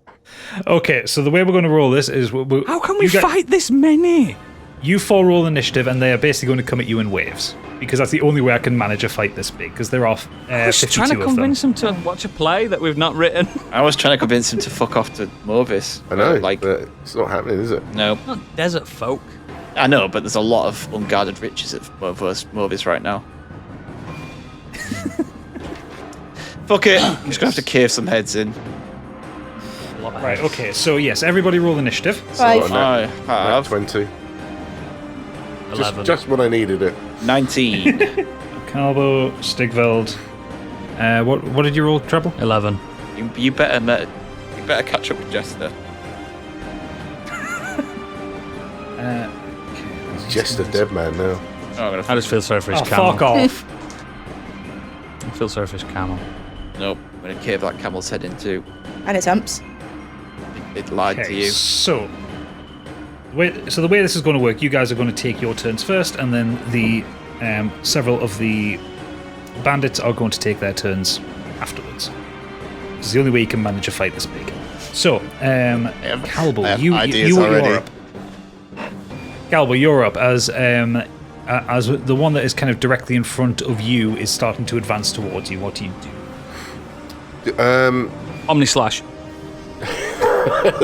Okay, so the way we're going to roll this is... How can we fight this many? You four roll initiative, and they are basically going to come at you in waves. Because that's the only way I can manage a fight this big, because there are 52 of them. I was trying to convince him to watch a play that we've not written. I was trying to convince him to fuck off to Morvis. I know, but it's not happening, is it? No. Not desert folk. I know, but there's a lot of unguarded riches at Morvis right now. Fuck it. I'm just going to have to cave some heads in. Right, okay, so yes, everybody roll initiative. 5. I have 20. 11. Just when I needed it. 19. Calbo, Stigveld. What did you roll, Treble? 11. You better catch up with Jester. He's just a dead man now. Oh, I just feel sorry for his camel. Fuck off. I feel sorry for his camel. Nope. I'm going to cave that camel's head in too. And its humps. It lied to you. So the way this is going to work, you guys are going to take your turns first, and then the several of the bandits are going to take their turns afterwards. This is the only way you can manage a fight this big. So, Calbo, you are up. Calbo, you're up as the one that is kind of directly in front of you is starting to advance towards you. What do you do? Omni Slash.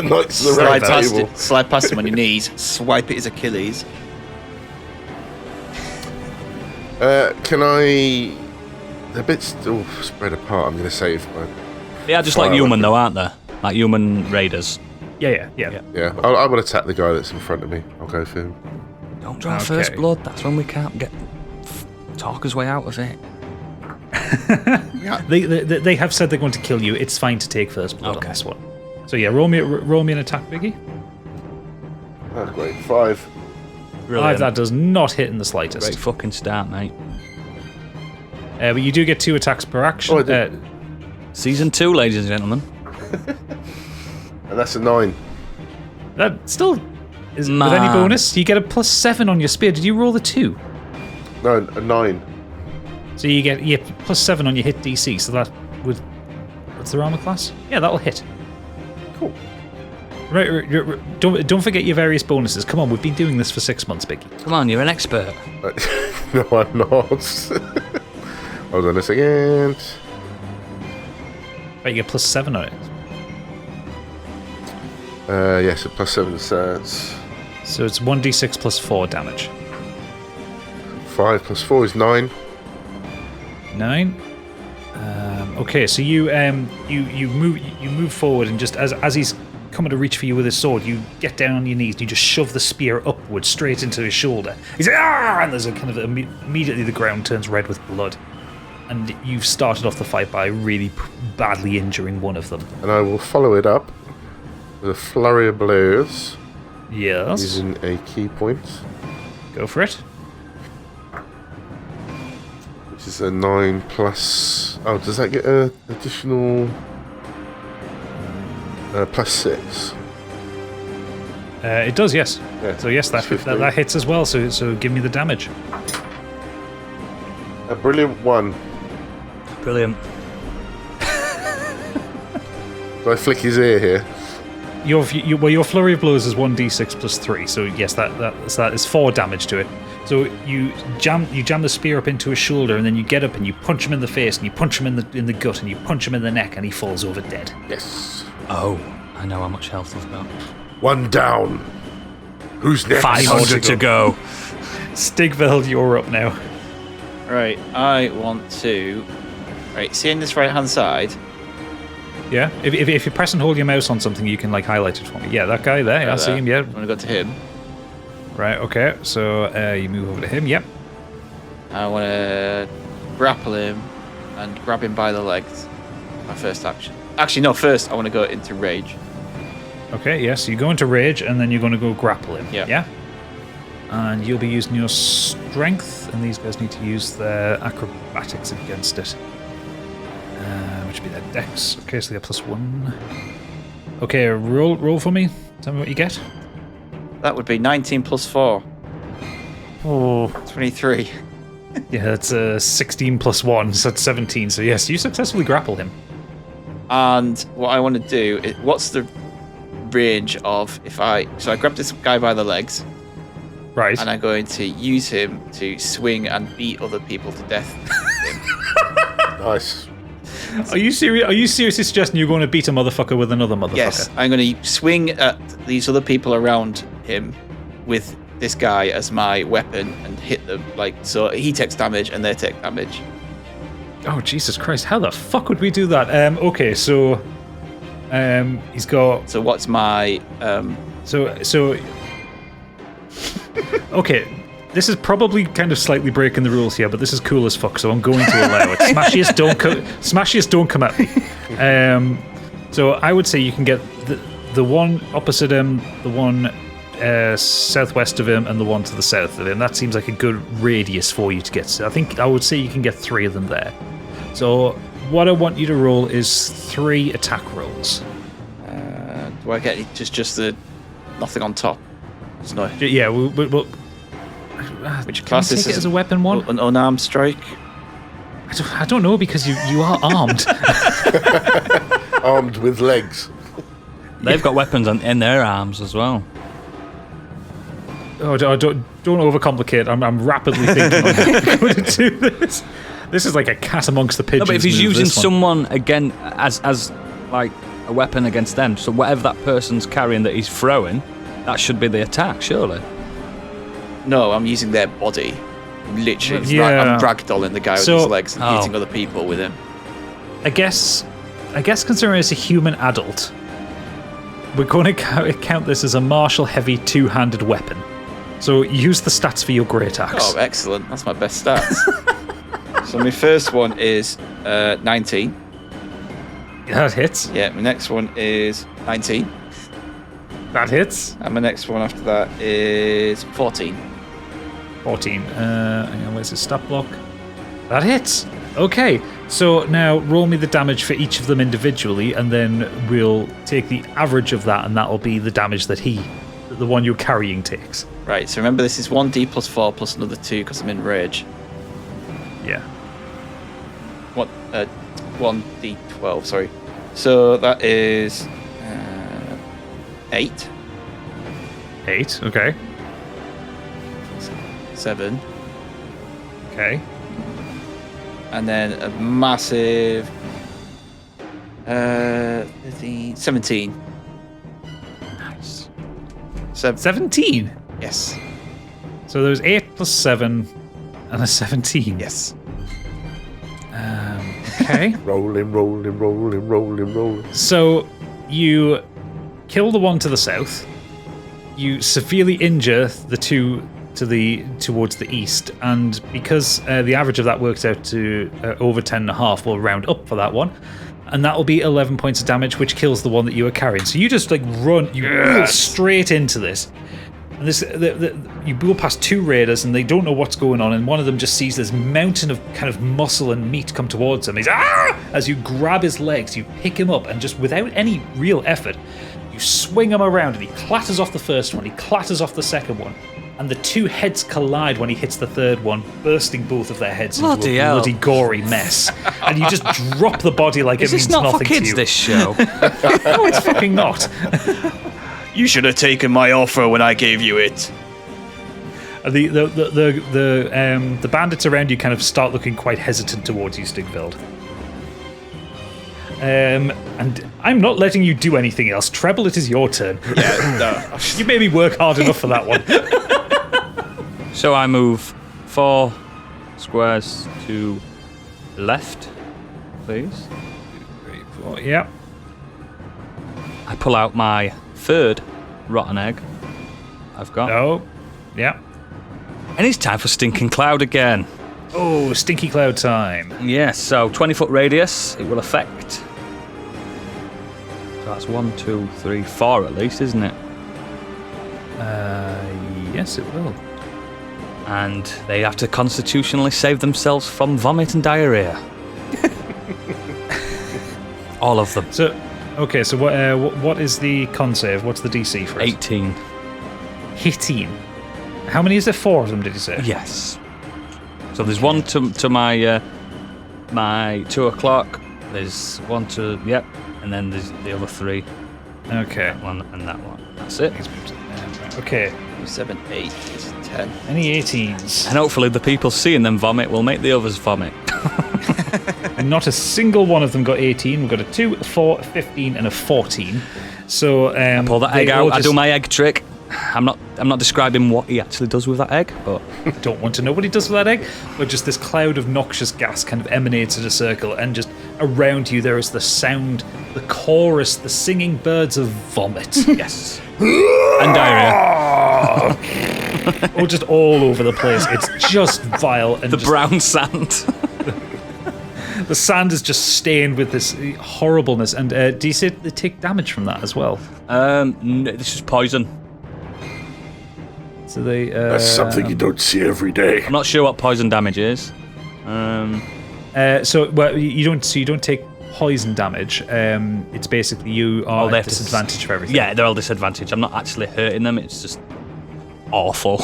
Knights of the round table. Slide past him on your knees. Swipe at his Achilles. Can I... They're a bit still spread apart, I'm going to save my... Yeah, just like human though, aren't they? Like human raiders. Yeah. Yeah, I will attack the guy that's in front of me. I'll go for him. Don't draw first blood. That's when we can't talk his way out of it. They have said they're going to kill you. It's fine to take first blood on this one. So yeah, roll me an attack, Biggie. Oh, great. 5. Brilliant. 5, that does not hit in the slightest. Great fucking start, mate. But you do get 2 attacks per action. Oh, I did. Season 2, ladies and gentlemen. And that's a 9. That still is with any bonus. You get a +7 on your spear. Did you roll the 2? No, a 9. So you get +7 on your hit DC. So that would. What's their armor class? Yeah, that'll hit. Cool. Right. Don't forget your various bonuses. Come on, we've been doing this for 6 months, Biggie. Come on, you're an expert. No, I'm not. Hold on a second. Right, you get +7 on it. Yes, a +7 stats. So it's 1d6 +4 damage. 5 + 4 is 9. 9. Okay, so you move forward, and just as he's coming to reach for you with his sword, you get down on your knees and you just shove the spear upwards straight into his shoulder. He's like, ah! And there's a kind of immediately the ground turns red with blood, and you've started off the fight by really badly injuring one of them. And I will follow it up with a flurry of blows. Yes. Using a key point. Go for it. Which is a 9 plus... Oh, does that get an additional... +6? It does, yes. Yeah, so yes, that hits as well, so give me the damage. A brilliant 1. Brilliant. Do I flick his ear here? Your flurry of blows is 1d6 +3, so yes, that is 4 damage to it. So you jam the spear up into his shoulder, and then you get up and you punch him in the face, and you punch him in the gut, and you punch him in the neck, and he falls over dead. Yes. Oh, I know how much health I've got. 1 down. Who's next? 500 to go. Stigveld, you're up now. Right, I want to... Right, seeing this right-hand side... Yeah, if you press and hold your mouse on something, you can like highlight it for me. Yeah, that guy there, I see him, yeah. I'm going to go to him. Right, okay, so you move over to him, yep. I want to grapple him and grab him by the legs. My first action. Actually, no, first I want to go into rage. Okay, yes, you go into rage, and then you're going to go grapple him. Yeah. And you'll be using your strength, and these guys need to use their acrobatics against it. Which would be their dex. Okay, so they get +1. Okay, roll for me. Tell me what you get. That would be 19 + 4. Oh. 23. Yeah, that's 16 + 1, so that's 17. So yes, you successfully grapple him. And what I want to do is, what's the range of so I grab this guy by the legs, right, and I'm going to use him to swing and beat other people to death. Nice. Are you serious? Are you seriously suggesting you're going to beat a motherfucker with another motherfucker? Yes, I'm going to swing at these other people around him with this guy as my weapon and hit them, so he takes damage and they take damage. Oh, Jesus Christ, how the fuck would we do that? Okay, so he's got... So what's my... So okay, this is probably kind of slightly breaking the rules here, but this is cool as fuck, so I'm going to allow it. Smashiest, don't come at me. So I would say you can get the one opposite him, the one southwest of him, and the one to the south of him. That seems like a good radius for you to get. I would say you can get 3 of them there. So what I want you to roll is 3 attack rolls. Do I get just the nothing on top? There's no. Yeah, we'll which class is it as a weapon one? An unarmed strike? I don't know, because you are armed. Armed with legs. They've got weapons in their arms as well. Oh, don't overcomplicate. I'm rapidly thinking on how I'm going to do this. This is like a cat amongst the pigeons. No, but if he's move, using someone again as like a weapon against them, so whatever that person's carrying that he's throwing, that should be the attack, surely. No, I'm using their body. Literally, I'm ragdolling the guy with his legs and hitting other people with him. I guess considering it's a human adult, we're going to count this as a martial heavy 2-handed weapon. So use the stats for your great axe. Oh, excellent. That's my best stats. So my first one is 19. That hits. Yeah, my next one is 19. That hits. And my next one after that is 14. 14. Hang on, where's the stat block? That hits. Okay, so now roll me the damage for each of them individually, and then we'll take the average of that, and that'll be the damage that the one you're carrying, takes. Right, so remember this is 1d + 4 plus another 2 because I'm in rage. Yeah. 1d12, sorry. So that is 8. 8, okay. 7. Okay. And then a massive 13, 17. Nice. 17? Yes. So there's 8 plus 7 and a 17. Yes. Okay. rolling. So you kill the one to the south. You severely injure the two towards the east, and because the average of that works out to over 10.5, we'll round up for that one, and that will be 11 points of damage, which kills the one that you were carrying. So you just run straight into this. And you go past 2 raiders, and they don't know what's going on, and one of them just sees this mountain of kind of muscle and meat come towards him. He's as you grab his legs, you pick him up, and just without any real effort, you swing him around, and he clatters off the first one, he clatters off the second one, and the 2 heads collide when he hits the third one, bursting both of their heads into a bloody gory mess. And you just drop the body like it means nothing to you. Is this not for kids, this show? No, it's fucking not. You should have taken my offer when I gave you it. The bandits around you kind of start looking quite hesitant towards you, Stigveld. And I'm not letting you do anything else. Treble, it is your turn. Yeah, no. You made me work hard enough for that one. So I move 4 squares to the left, please. 3, 4, yeah. I pull out my 3rd rotten egg I've got. Oh, yeah. And it's time for Stinking Cloud again. Oh, Stinky Cloud time. Yes, so 20-foot radius, it will affect. So that's 1, 2, 3, 4 at least, isn't it? Yes, it will. And they have to constitutionally save themselves from vomit and diarrhea. All of them. So, okay, so what is the con save? What's the DC for it? 18. 18. How many is there? 4 of them, did you say? Yes. So there's one to my my 2 o'clock. There's one to and then there's the other 3. Okay. That one and that one. That's it. Okay. 7, 8, 10. Any 18s? And hopefully the people seeing them vomit will make the others vomit. And not a single one of them got 18. We've got a 2, a 4, a 15, and a 14. So I pull that egg out. I do my egg trick. I'm not describing what he actually does with that egg, but I don't want to know what he does with that egg. But just this cloud of noxious gas kind of emanates in a circle, and just around you there is the sound, the chorus, the singing birds of vomit. Yes. And diarrhea. Or just all over the place. It's just vile. And the brown sand. The sand is just stained with this horribleness. And do you say they take damage from that as well? This is poison. So they. That's something you don't see every day. I'm not sure what poison damage is. You don't take poison damage. It's basically you are at disadvantage for everything. Yeah, they're all disadvantaged. I'm not actually hurting them. It's just awful.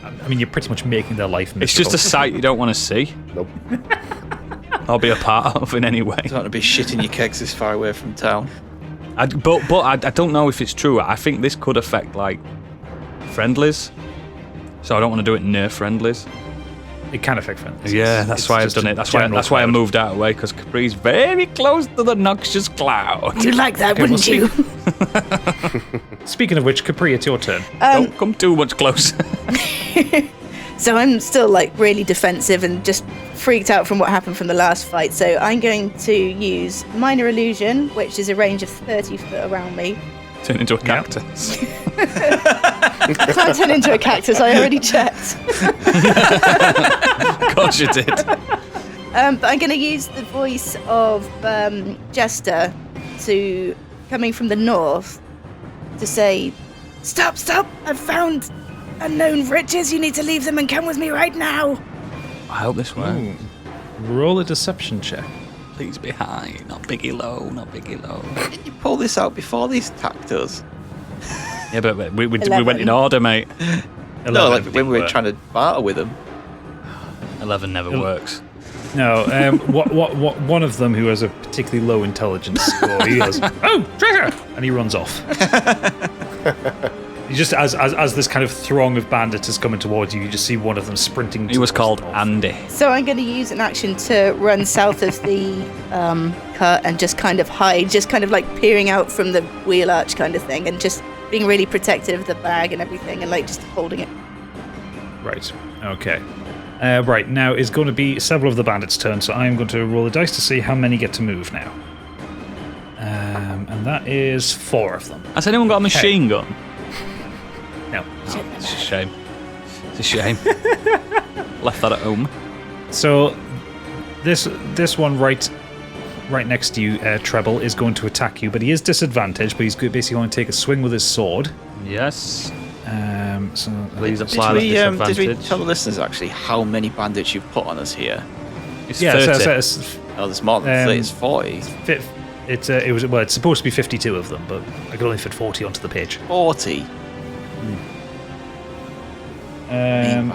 I mean, you're pretty much making their life miserable. It's just a sight you don't want to see. Nope. Or be a part of in any way. You don't want to be shitting your kegs this far away from town. But I don't know if it's true. I think this could affect like friendlies, so I don't want to do it near friendlies. It can affect friendlies. Yeah, that's why I've done it. That's why I moved out of the way, because Capri's very close to the noxious cloud. You'd like that, wouldn't you? Speaking of which, Capri, it's your turn. Don't come too much closer. So I'm still really defensive and just freaked out from what happened from the last fight. So I'm going to use Minor Illusion, which is a range of 30 foot around me. Turn into a cactus. I can't turn into a cactus, I already checked. Of course you did. But I'm going to use the voice of Jester coming from the north to say, Stop, I've found unknown riches, you need to leave them and come with me right now. I hope this works. Roll a deception check. Please be high, not biggie low, not biggie low. Did you pull this out before these attacked us? Yeah, but we went in order, mate. 11 no, when we were trying to barter with them. 11 never works. No, one of them who has a particularly low intelligence score, he goes, "Oh, treasure!" and he runs off. You just, as this kind of throng of bandits is coming towards you, you just see one of them sprinting. He was called Andy. So I'm going to use an action to run south of the cut and just kind of hide, just kind of like peering out from the wheel arch kind of thing, and just being really protective of the bag and everything, and like just holding it. Right. Okay. Right, now is going to be several of the bandits' turns, so I'm going to roll the dice to see how many get to move now. And that is 4 of them. Has anyone got a machine gun? No. Oh, it's a shame. It's a shame. Left that at home. So this one right next to you, Treble, is going to attack you, but he is disadvantaged, but he's basically going to take a swing with his sword. Yes. So Please apply that disadvantage. Did we tell the listeners actually how many bandits you've put on us here? It's 30. Oh, there's more than 30. It's 40. It's supposed to be 52 of them, but I could only fit 40 onto the page. 40. And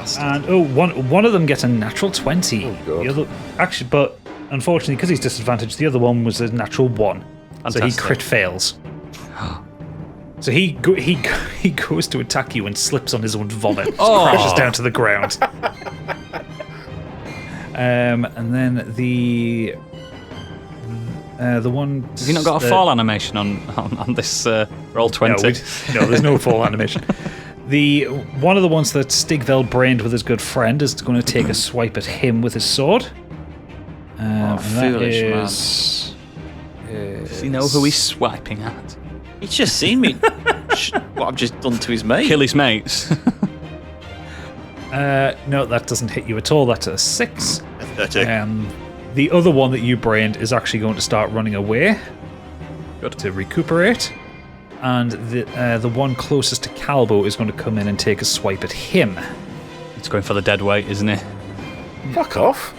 one of them gets a natural 20. Oh, God. The other, actually, but unfortunately, because he's disadvantaged, the other one was a natural 1. Fantastic. So he crit fails. So he goes to attack you and slips on his own vomit, crashes down to the ground. And then the one. Has he not got a fall animation on this roll 20? No, there's no fall animation. One of the ones that Stigveld brained with his good friend is going to take a swipe at him with his sword. Foolish man. Does he know who he's swiping at? He's just seen me. What I've just done to his mate. Kill his mates. No, that doesn't hit you at all. That's a 6. Pathetic. The other one that you brained is actually going to start running away. Good. To recuperate. And the one closest to Calbo is going to come in and take a swipe at him. It's going for the dead weight, isn't it? Fuck off.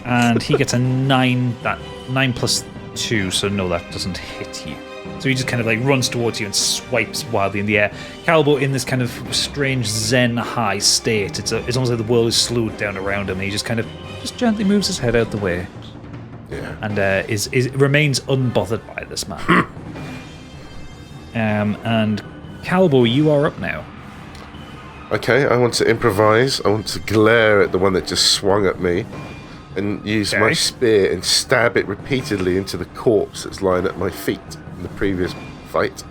And he gets a 9. That 9 plus 2, so no, that doesn't hit you. So he just kind of like runs towards you and swipes wildly in the air. Calbo, in this kind of strange Zen high state, it's almost like the world is slowed down around him, and he just kind of gently moves his head out the way. Yeah. And remains unbothered by this man. And Calbo, you are up now. Okay, I want to improvise. I want to glare at the one that just swung at me and use my spear and stab it repeatedly into the corpse that's lying at my feet in the previous fight.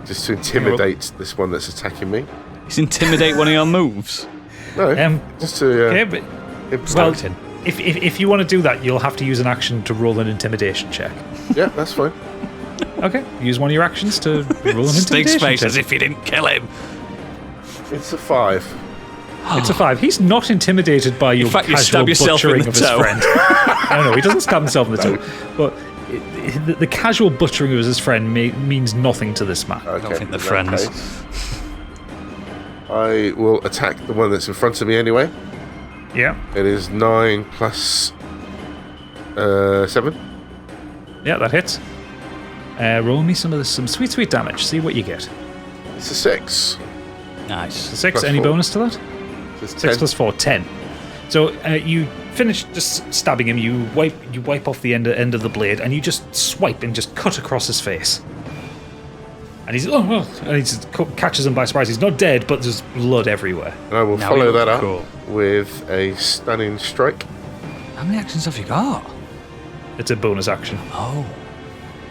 Just to intimidate this one that's attacking me. It's intimidate one of your moves. No, just to but improvise. well, if you want to do that, you'll have to use an action to roll an intimidation check. Yeah, that's fine. Okay, use one of your actions to roll an Stig's intimidation face check. as if you didn't kill him. It's a 5. It's a 5. He's not intimidated by your fact, you casual stab yourself in butchering the of his toe. friend. No, he doesn't stab himself in the toe. But the casual butchering of his friend means nothing to this man. Okay, I don't think they're in that friends. case, I will attack the one that's in front of me anyway. Yeah. It is 9 plus 7. Yeah, that hits. Roll me some sweet damage. See what you get. It's a 6. Nice. 6. Plus Any 4. bonus to that? So it's 6 10. plus 4, 10. So you finish just stabbing him. You wipe off the end of the blade, and you just swipe and just cut across his face. And he's and he just catches him by surprise. He's not dead, but there's blood everywhere. And I will Now follow you- that up Cool. with a stunning strike. How many actions have you got? It's a bonus action. Oh.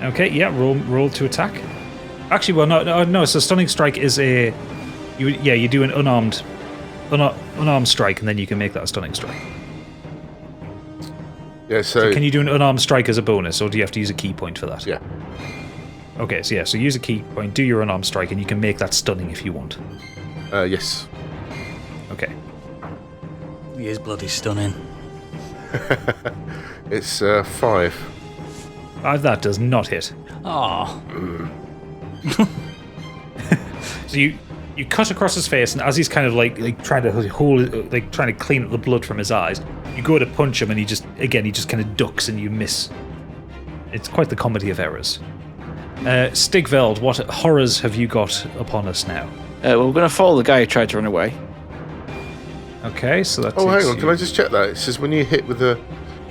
Okay, yeah. Roll to attack. Actually, well, no. So stunning strike is you do an unarmed strike, and then you can make that a stunning strike. Yeah, so Can you do an unarmed strike as a bonus, or do you have to use a key point for that? yeah. Okay, so use a key point, do your unarmed strike, and you can make that stunning if you want. Yes. Okay. He is bloody stunning. It's 5. That does not hit. Oh. So you cut across his face, and as he's kind of like trying to clean up the blood from his eyes, you go to punch him, and he just kind of ducks, and you miss. It's quite the comedy of errors. Stigveld, what horrors have you got upon us now? Well, we're going to follow the guy who tried to run away. Okay, so that Oh, takes hang on. you- Can I just check that? It says when you hit with a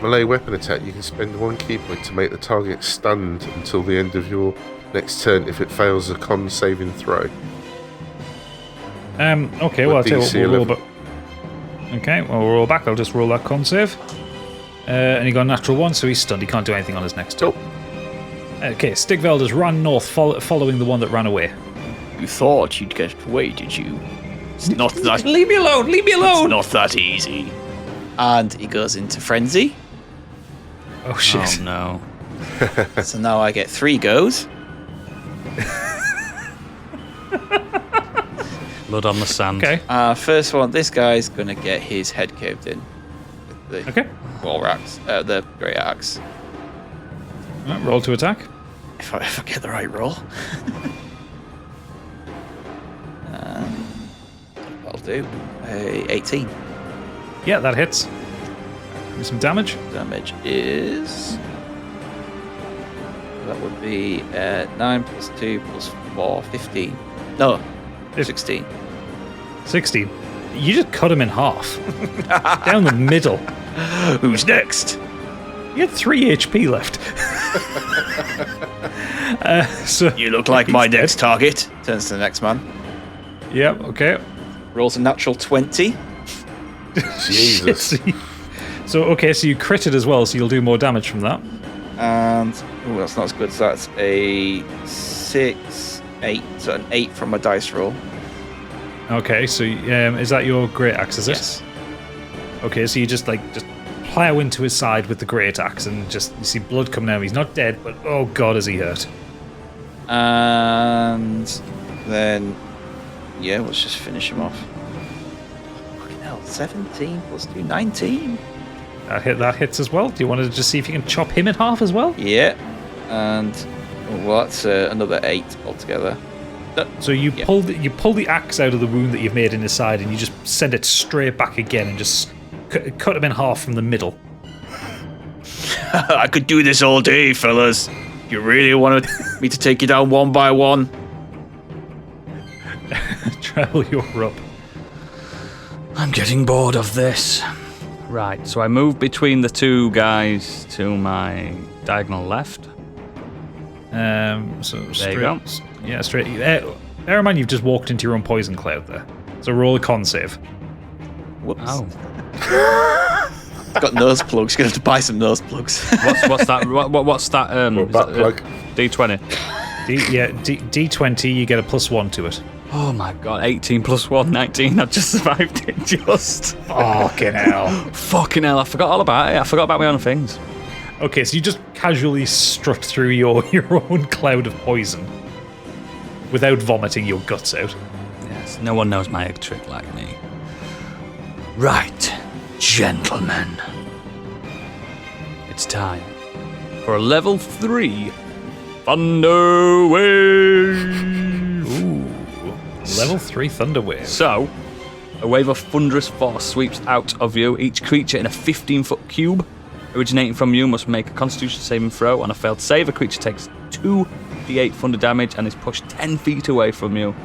melee weapon attack, you can spend 1 key point to make the target stunned until the end of your next turn if it fails a con saving throw. Okay, well, I'll tell you what, DC we'll roll 11. back. Okay, well, we'll roll back. I'll just roll that con save. And he got a natural 1, so he's stunned. He can't do anything on his next turn. Okay, Stigvelder's ran north, following the one that ran away. You thought you'd get away, did you? It's not that. Leave me alone! Leave me It's alone! not that easy. And he goes into frenzy. Oh shit! Oh no. So now I get 3 goes. Blood on the sand. Okay. First one, this guy's gonna get his head caved in with the Okay. war axe, the great axe. Right, roll to attack. If I get the right roll. That'll do. 18. Yeah, that hits. Give me some damage. Damage is. That would be 9 plus 2 plus 4, 15. No, 16. 16. You just cut him in half. Down the middle. Who's next? You had 3 HP left. So You look like my he's dead. next target. Turns to the next man. Yep, okay. Rolls a natural 20. Jesus. So, okay, so you critted as well, so you'll do more damage from that. And. Oh, that's not as good. So that's a 6, 8. So an 8 from my dice roll. Okay, so is that your great axe, is it? Yes. Okay, so you just plow into his side with the great axe and you see blood coming out. He's not dead, but oh god, is he hurt. And then. Yeah, let's just finish him off. Fucking hell. 17 plus 2, 19. That hits as well. Do you want to just see if you can chop him in half as well? Yeah. And. Well, that's another 8 altogether. So you Yeah. pull the axe out of the wound that you've made in his side, and you just send it straight back again, and just cut him in half from the middle. I could do this all day, fellas. You really wanted me to take you down one by one? Travel, you're up. I'm getting bored of this. Right, so I move between the 2 guys to my diagonal left. So There straight, you go. Yeah, straight. Bear in mind, you've just walked into your own poison cloud there. So roll a con save. Whoops. Oh. Got nose plugs. Gonna have to buy some nose plugs. What's that? What's that? What, is butt that, plug? D20. D20, you get a +1 to it. Oh my god, 18 plus 1, 19. I've just survived it, just. Fucking hell. Fucking hell, I forgot all about it. I forgot about my own things. Okay, so you just casually strut through your own cloud of poison without vomiting your guts out. Yes, no one knows my egg trick like me. Right, gentlemen. It's time for a level 3 Thunder Wave. Ooh. Level 3 Thunder Wave. So, a wave of thunderous force sweeps out of you. Each creature in a 15-foot cube originating from you must make a Constitution saving throw. On a failed save, a creature takes 2d8 thunder damage and is pushed 10 feet away from you.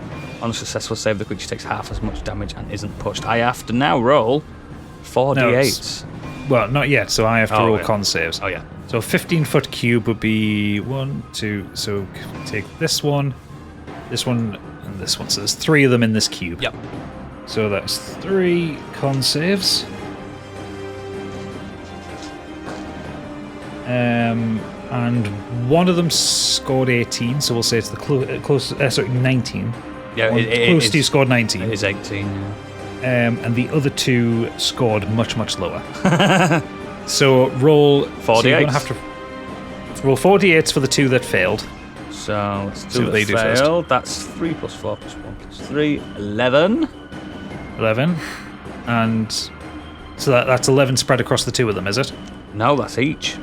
On a successful save, the creature takes half as much damage and isn't pushed. I have to now roll 4d8s. Well, not yet, so I have to Oh, roll yeah. con saves. Oh, yeah. So a 15-foot cube would be 1, 2, so take this one, and this one. So there's 3 of them in this cube. Yep. So that's 3 con saves. And one of them scored 18, so we'll say it's the 19. Yeah, One it close is- to you scored 19. It is 18, yeah. And the other 2 scored much, much lower. So roll 4d8s. So you're gonna have to roll 4d8s for the 2 that failed. So let's See do what the they do first. fail. That's 3 plus 4 plus 1 plus 3. 11. 11. And so that's 11 spread across the 2 of them, is it? No, that's each.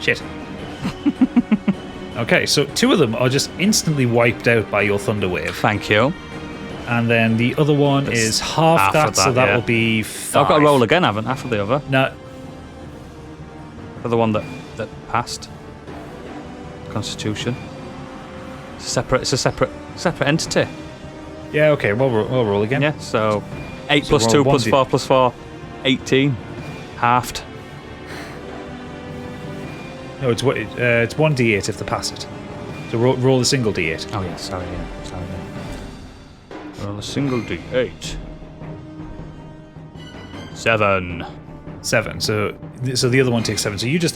Shit. Okay, so 2 of them are just instantly wiped out by your thunder wave. Thank you. And then the other one That's is half half that, of so that, that yeah. will be 5. I've got to roll again, haven't I, for the other? No, For the one that passed. Constitution. It's a separate entity. Yeah, okay, we'll roll again. Yeah, so 8 So plus roll 2 one plus D- 4 plus 4, 18. Halved. No, it's 1d8 if they pass it. So roll a single d8. Oh, yeah, sorry. Roll a single d8. 7. 7. So the other one takes 7. So you just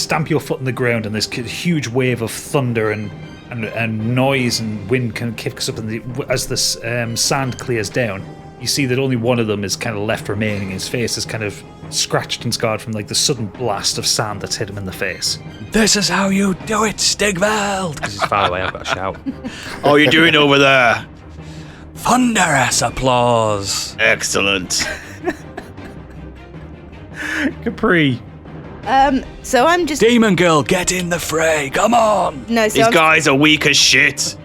stamp your foot in the ground, and this huge wave of thunder and noise and wind kind of kicks up, as the sand clears down. You see that only one of them is kind of left remaining. His face is kind of scratched and scarred from like the sudden blast of sand that's hit him in the face. This is how you do it, Stigveld! Because he's far away, I've got to shout. How are you doing over there? Thunderous applause! Excellent. Capri. So I'm just Demon Girl, get in the fray, come on! no. So These I'm, guys are weak as shit.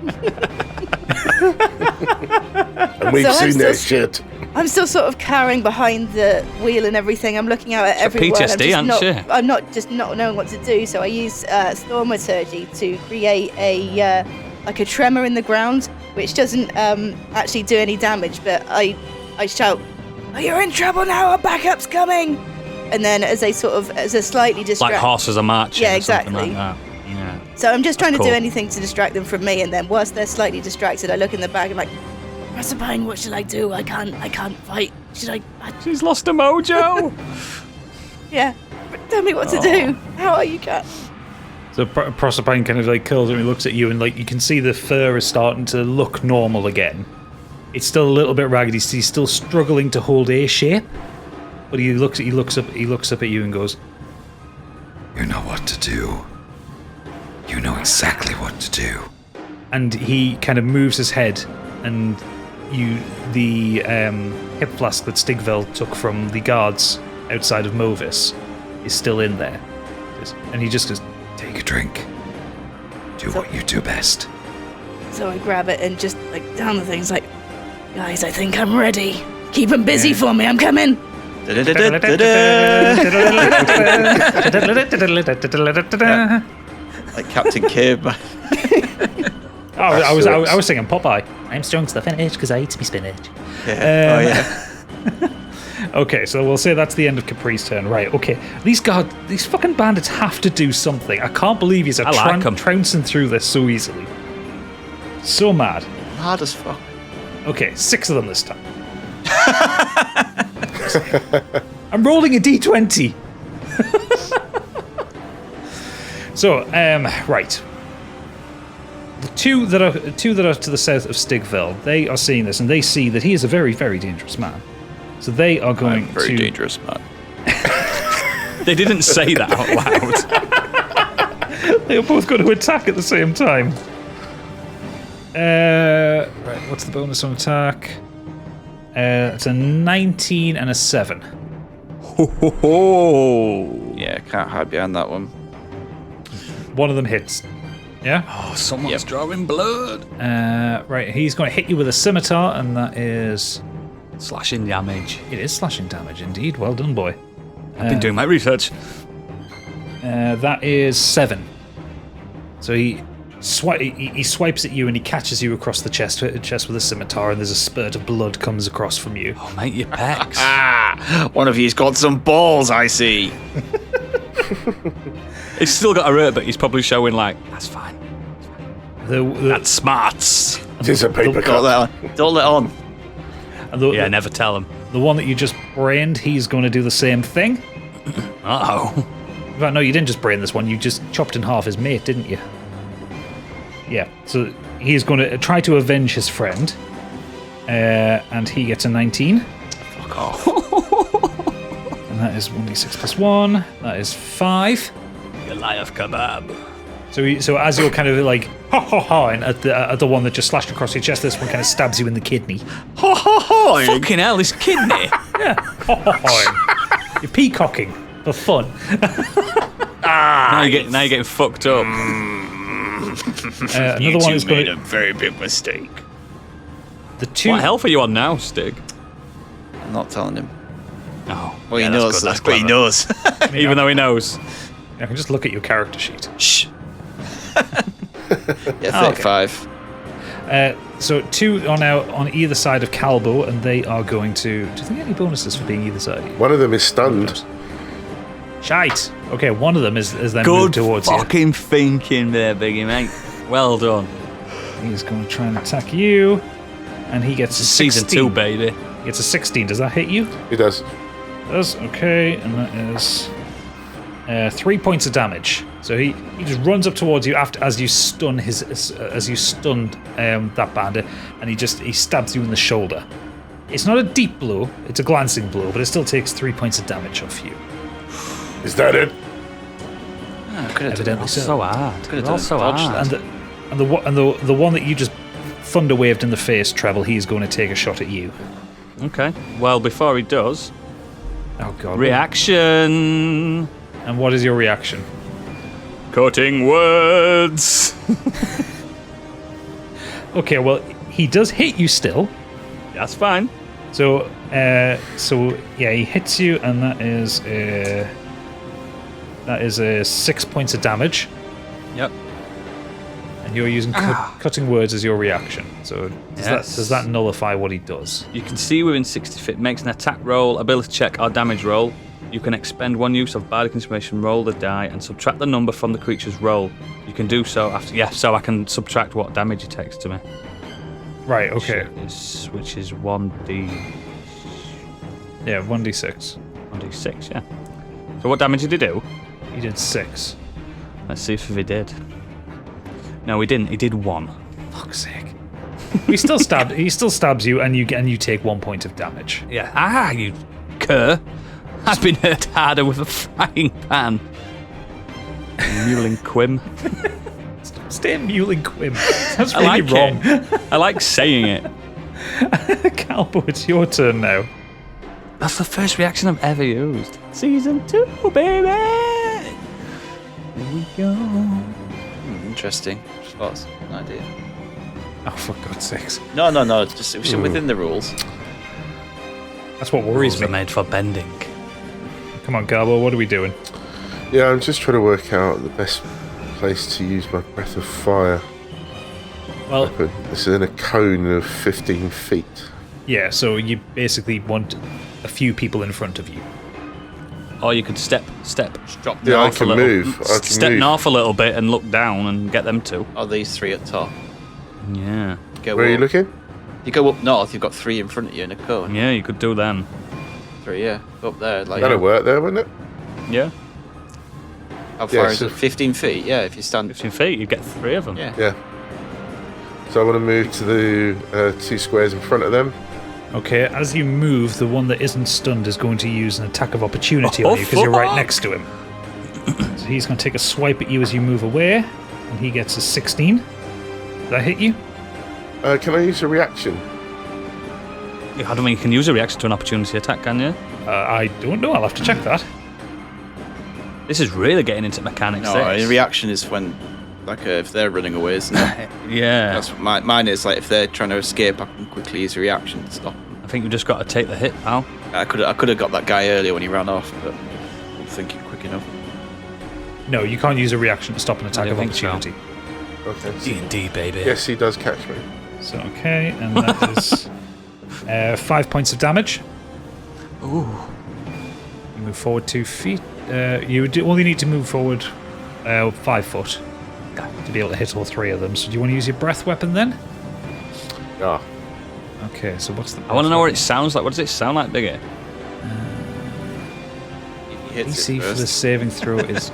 And we've So I'm seen their still- shit. I'm still sort of cowering behind the wheel and everything. I'm looking out at everyone. PTSD, I'm aren't I'm not knowing what to do. So I use thaumaturgy to create a tremor in the ground, which doesn't actually do any damage. But I shout, "Oh, you're in trouble now! Our backup's coming!" And then as a slightly distract. Like horses are marching. Yeah, or something exactly. Like that. Yeah. So I'm just trying to cool. do anything to distract them from me, and then whilst they're slightly distracted, I look in the bag and I'm like, Proserpine, what should I do? I can't fight. Should I? She's lost a mojo! Yeah, but tell me what to do. How are you, cat? So Proserpine kind of like curls and he looks at you, and like you can see the fur is starting to look normal again. It's still a little bit raggedy. He's still struggling to hold a shape, but he looks up at you and goes, You know what to do. You know exactly what to do. and he kind of moves his head, and the hip flask that Stigveld took from the guards outside of Movis is still in there, and he just goes, Take a drink. Do what you do best. So I grab it and just like down the things like, guys, I think I'm ready. Keep them busy for me. I'm coming. Like Captain Kirby. I was singing Popeye. I'm strong to the finish because I eat me spinach. Yeah. Oh yeah. Okay, so we'll say that's the end of Capri's turn. Right, okay. These fucking bandits have to do something. I can't believe he's trouncing through this so easily. So mad. Hard as fuck. Okay, 6 of them this time. I'm rolling a d20. So, right. The two that are to the south of Stigveld, they are seeing this, and they see that he is a very, very dangerous man. So they are going I'm very to dangerous man. They didn't say that out loud. They are both going to attack at the same time. Right, what's the bonus on attack? It's a 19 and a 7. Ho, ho, ho. Yeah, can't hide behind that one. One of them hits. Yeah? Oh, someone's drawing blood. Right, he's going to hit you with a scimitar, and that is... Slashing damage. It is slashing damage, indeed. Well done, boy. I've been doing my research. That is 7. So he swipes at you and he catches you across the chest with a scimitar, and there's a spurt of blood comes across from you. Oh, mate, your pecs. One of you's got some balls, I see. He's still got a hurt, but he's probably showing like, that's fine. That's smarts. It is a paper Don't cut. let on. Don't let on. Yeah, never tell him. The one that you just brained, he's going to do the same thing. Uh-oh. In fact, no, you didn't just brain this one. You just chopped in half his mate, didn't you? Yeah. So he's going to try to avenge his friend, and he gets a 19. Fuck off. And that is 1d6 plus 1. That is 5. Goliath kebab. So as you're kind of like ha ha ha, and at the one that just slashed across your chest, this one kind of stabs you in the kidney. Ha ha ha! Fucking hell, his kidney. Yeah. Ha ha ha. You're peacocking for fun. Now you're getting fucked up. Another one is made going. a very big mistake. The two. What health are you on now, Stig? I'm not telling him. Oh, Well, yeah, he that's knows. good, That's that's what he knows. Even though he knows. I can just look at your character sheet. Shh. Yeah, 35. So 2 are now on either side of Calbo, and they are going to... Do you think any bonuses for being either side? One of them is stunned. Shite! Okay, one of them is then Good moved towards you. fucking thinking there, Biggie, mate. Well done. He's going to try and attack you, and he gets a 16. Season 2, baby. He gets a 16. Does that hit you? He does. Does. Okay, and that is 3 points of damage. So he just runs up towards you as you stun that bandit, and he stabs you in the shoulder. It's not a deep blow; it's a glancing blow, but it still takes 3 points of damage off you. Is that it? Evidently so. hard. Could have done so hard. And the one that you just thunder waved in the face, Treble, he's going to take a shot at you. Okay. Well, before he does, Oh god. reaction. And what is your reaction? Cutting words. Okay, well, he does hit you still. That's fine. So yeah, he hits you, and that is 6 points of damage. Yep. And you're using cutting words as your reaction. So does that nullify what he does? You can see within 60 feet. Makes an attack roll, ability check, or damage roll. You can expend 1 use of Bardic Inspiration, roll the die, and subtract the number from the creature's roll. You can do so after. Yeah, so I can subtract what damage he takes to me. Right. Okay. Which is 1d. Yeah, 1d6. 1d6. Yeah. So what damage did he do? He did 6. Let's see if he did. No, he didn't. He did 1. Fuck's sake. He still stabs you, and you take 1 point of damage. Yeah. You cur. I've been hurt harder with a frying pan. Mewling Quim. Stay muling Quim. That's really wrong. I like saying it. Calbo, it's your turn now. That's the first reaction I've ever used. Season 2, baby! Here we go. Interesting. What's an idea? Oh, for God's sakes. No. Just it was within the rules. That's what worries me. Rules are made for bending. Come on, Calbo, what are we doing? Yeah, I'm just trying to work out the best place to use my breath of fire. Well, this is in a cone of 15 feet. yeah, so you basically want a few people in front of you. Or you could step Drop Yeah, I north a can little. move. I can Step move. north a little bit and look down and get them two. Oh, these 3 at top. Yeah. Go Where are you up. looking? You go up north, you've got 3 in front of you in a cone. Yeah, you could do them. 3, yeah. Go up there. Like, That'll work there, wouldn't it? Yeah. how far Yeah, is so- it? 15 feet? Yeah, if you stand. 15 feet, you get 3 of them. Yeah. Yeah. So I want to move to the 2 squares in front of them. Okay, as you move, the one that isn't stunned is going to use an attack of opportunity on you because you're right fuck. next to him. So he's going to take a swipe at you as you move away, and he gets a 16. Does that hit you? Can I use a reaction? I don't mean you can use a reaction to an opportunity attack, can you? I don't know. I'll have to check that. This is really getting into mechanics. No, a reaction is when, like, if they're running away, isn't it? Yeah. That's what mine is. Like, if they're trying to escape, I can quickly use a reaction to stop. I think you just got to take the hit, pal. I could have got that guy earlier when he ran off, but I don't think he's quick enough. No, you can't use a reaction to stop an attack I of don't think so. opportunity. Okay. D&D, baby. Yes, he does catch me. So, okay, and that is 5 points of damage. Ooh. You move forward 2 feet. You only need to move forward 5 foot to be able to hit all 3 of them. So do you want to use your breath weapon then? Ah. Okay, so what's the... I want to know what it sounds like. What does it sound like, Biggie? He hits DC it for the first. saving throw is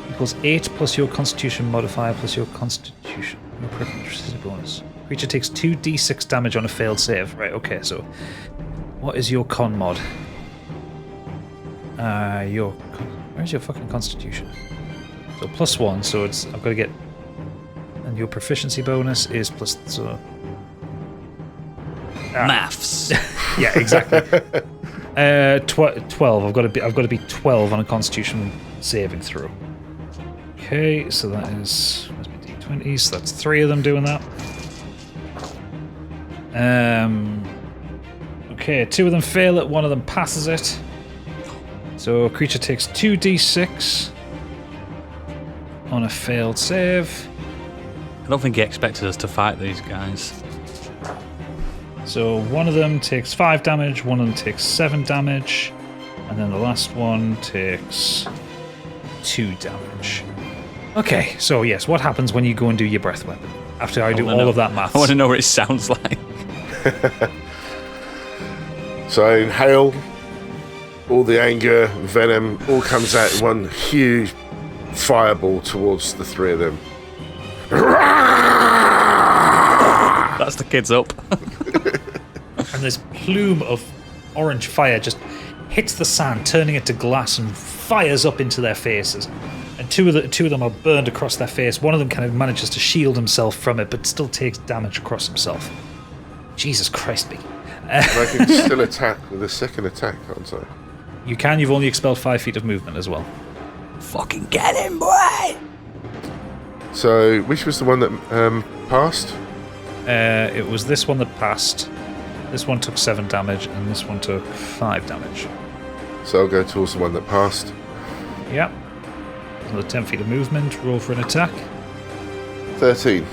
equals 8 plus your constitution modifier plus your constitution. Your proficiency bonus. Creature takes 2d6 damage on a failed save. Right, okay, so what is your con mod? Where's your fucking constitution? So +1, so it's I've got to get, and your proficiency bonus is plus, so Maths. yeah, exactly. 12. I've got to be 12 on a Constitution saving throw. Okay, so that is must be d20. So that's 3 of them doing that. Okay, 2 of them fail it. 1 of them passes it. So a creature takes 2d6 on a failed save. I don't think he expected us to fight these guys. So one of them takes 5 damage, one of them takes 7 damage, and then the last one takes 2 damage. Okay, so yes, what happens when you go and do your breath weapon? After I do all of that maths. I want to know what it sounds like. So I inhale, all the anger, venom, all comes out in one huge fireball towards the 3 of them. That's the kids up. And this plume of orange fire just hits the sand, turning it to glass and fires up into their faces. And two of them are burned across their face. One of them kind of manages to shield himself from it, but still takes damage across himself. Jesus Christ, me. I can still attack with a second attack, can't I? You can, you've only expelled 5 feet of movement as well. Fucking get him, boy! So, which was the one that passed? It was this one that passed. This one took 7 damage, and this one took 5 damage. So I'll go towards the one that passed. Yep. Another 10 feet of movement. Roll for an attack. 13.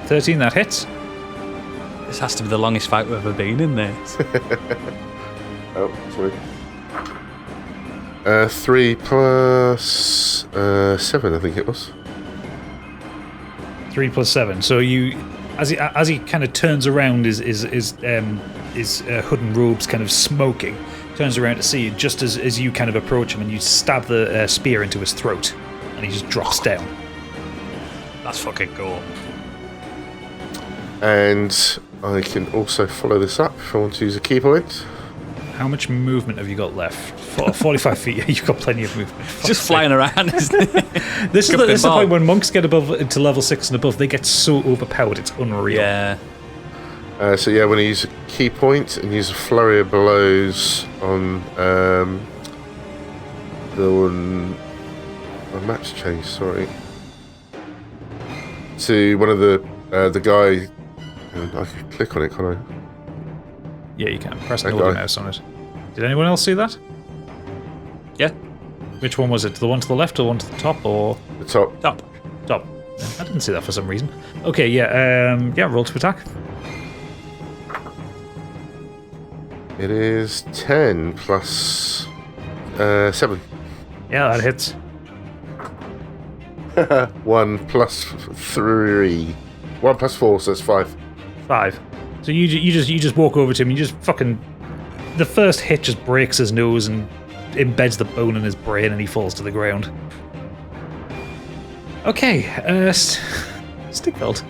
13, that hits. This has to be the longest fight we've ever been in this. Oh, sorry. 3 plus 7, I think it was. 3 plus 7. So you, as he kind of turns around, his hood and robes kind of smoking, turns around to see you just as you kind of approach him, and you stab the spear into his throat, and he just drops down. That's fucking cool. And I can also follow this up if I want to use a key point. How much movement have you got left? 45 feet. You've got plenty of movement. Just flying around, isn't it? This is the point when monks get above to level 6 and above, they get so overpowered, it's unreal. Yeah. So yeah, when I use a key point and use a flurry of blows on the one... My map's changed, sorry. To one of the guy... I can click on it, can't I? Yeah, you can. Press and hold your mouse on it. Did anyone else see that? Yeah. Which one was it? The one to the left or the one to the top, or...? The top. Top. I didn't see that for some reason. Okay, yeah, roll to attack. It is 10 plus 7. Yeah, that hits. 1 plus 3. 1 plus 4, so it's 5. 5. So you just walk over to him, you just fucking... The first hit just breaks his nose and embeds the bone in his brain, and he falls to the ground. Okay, Stigveld.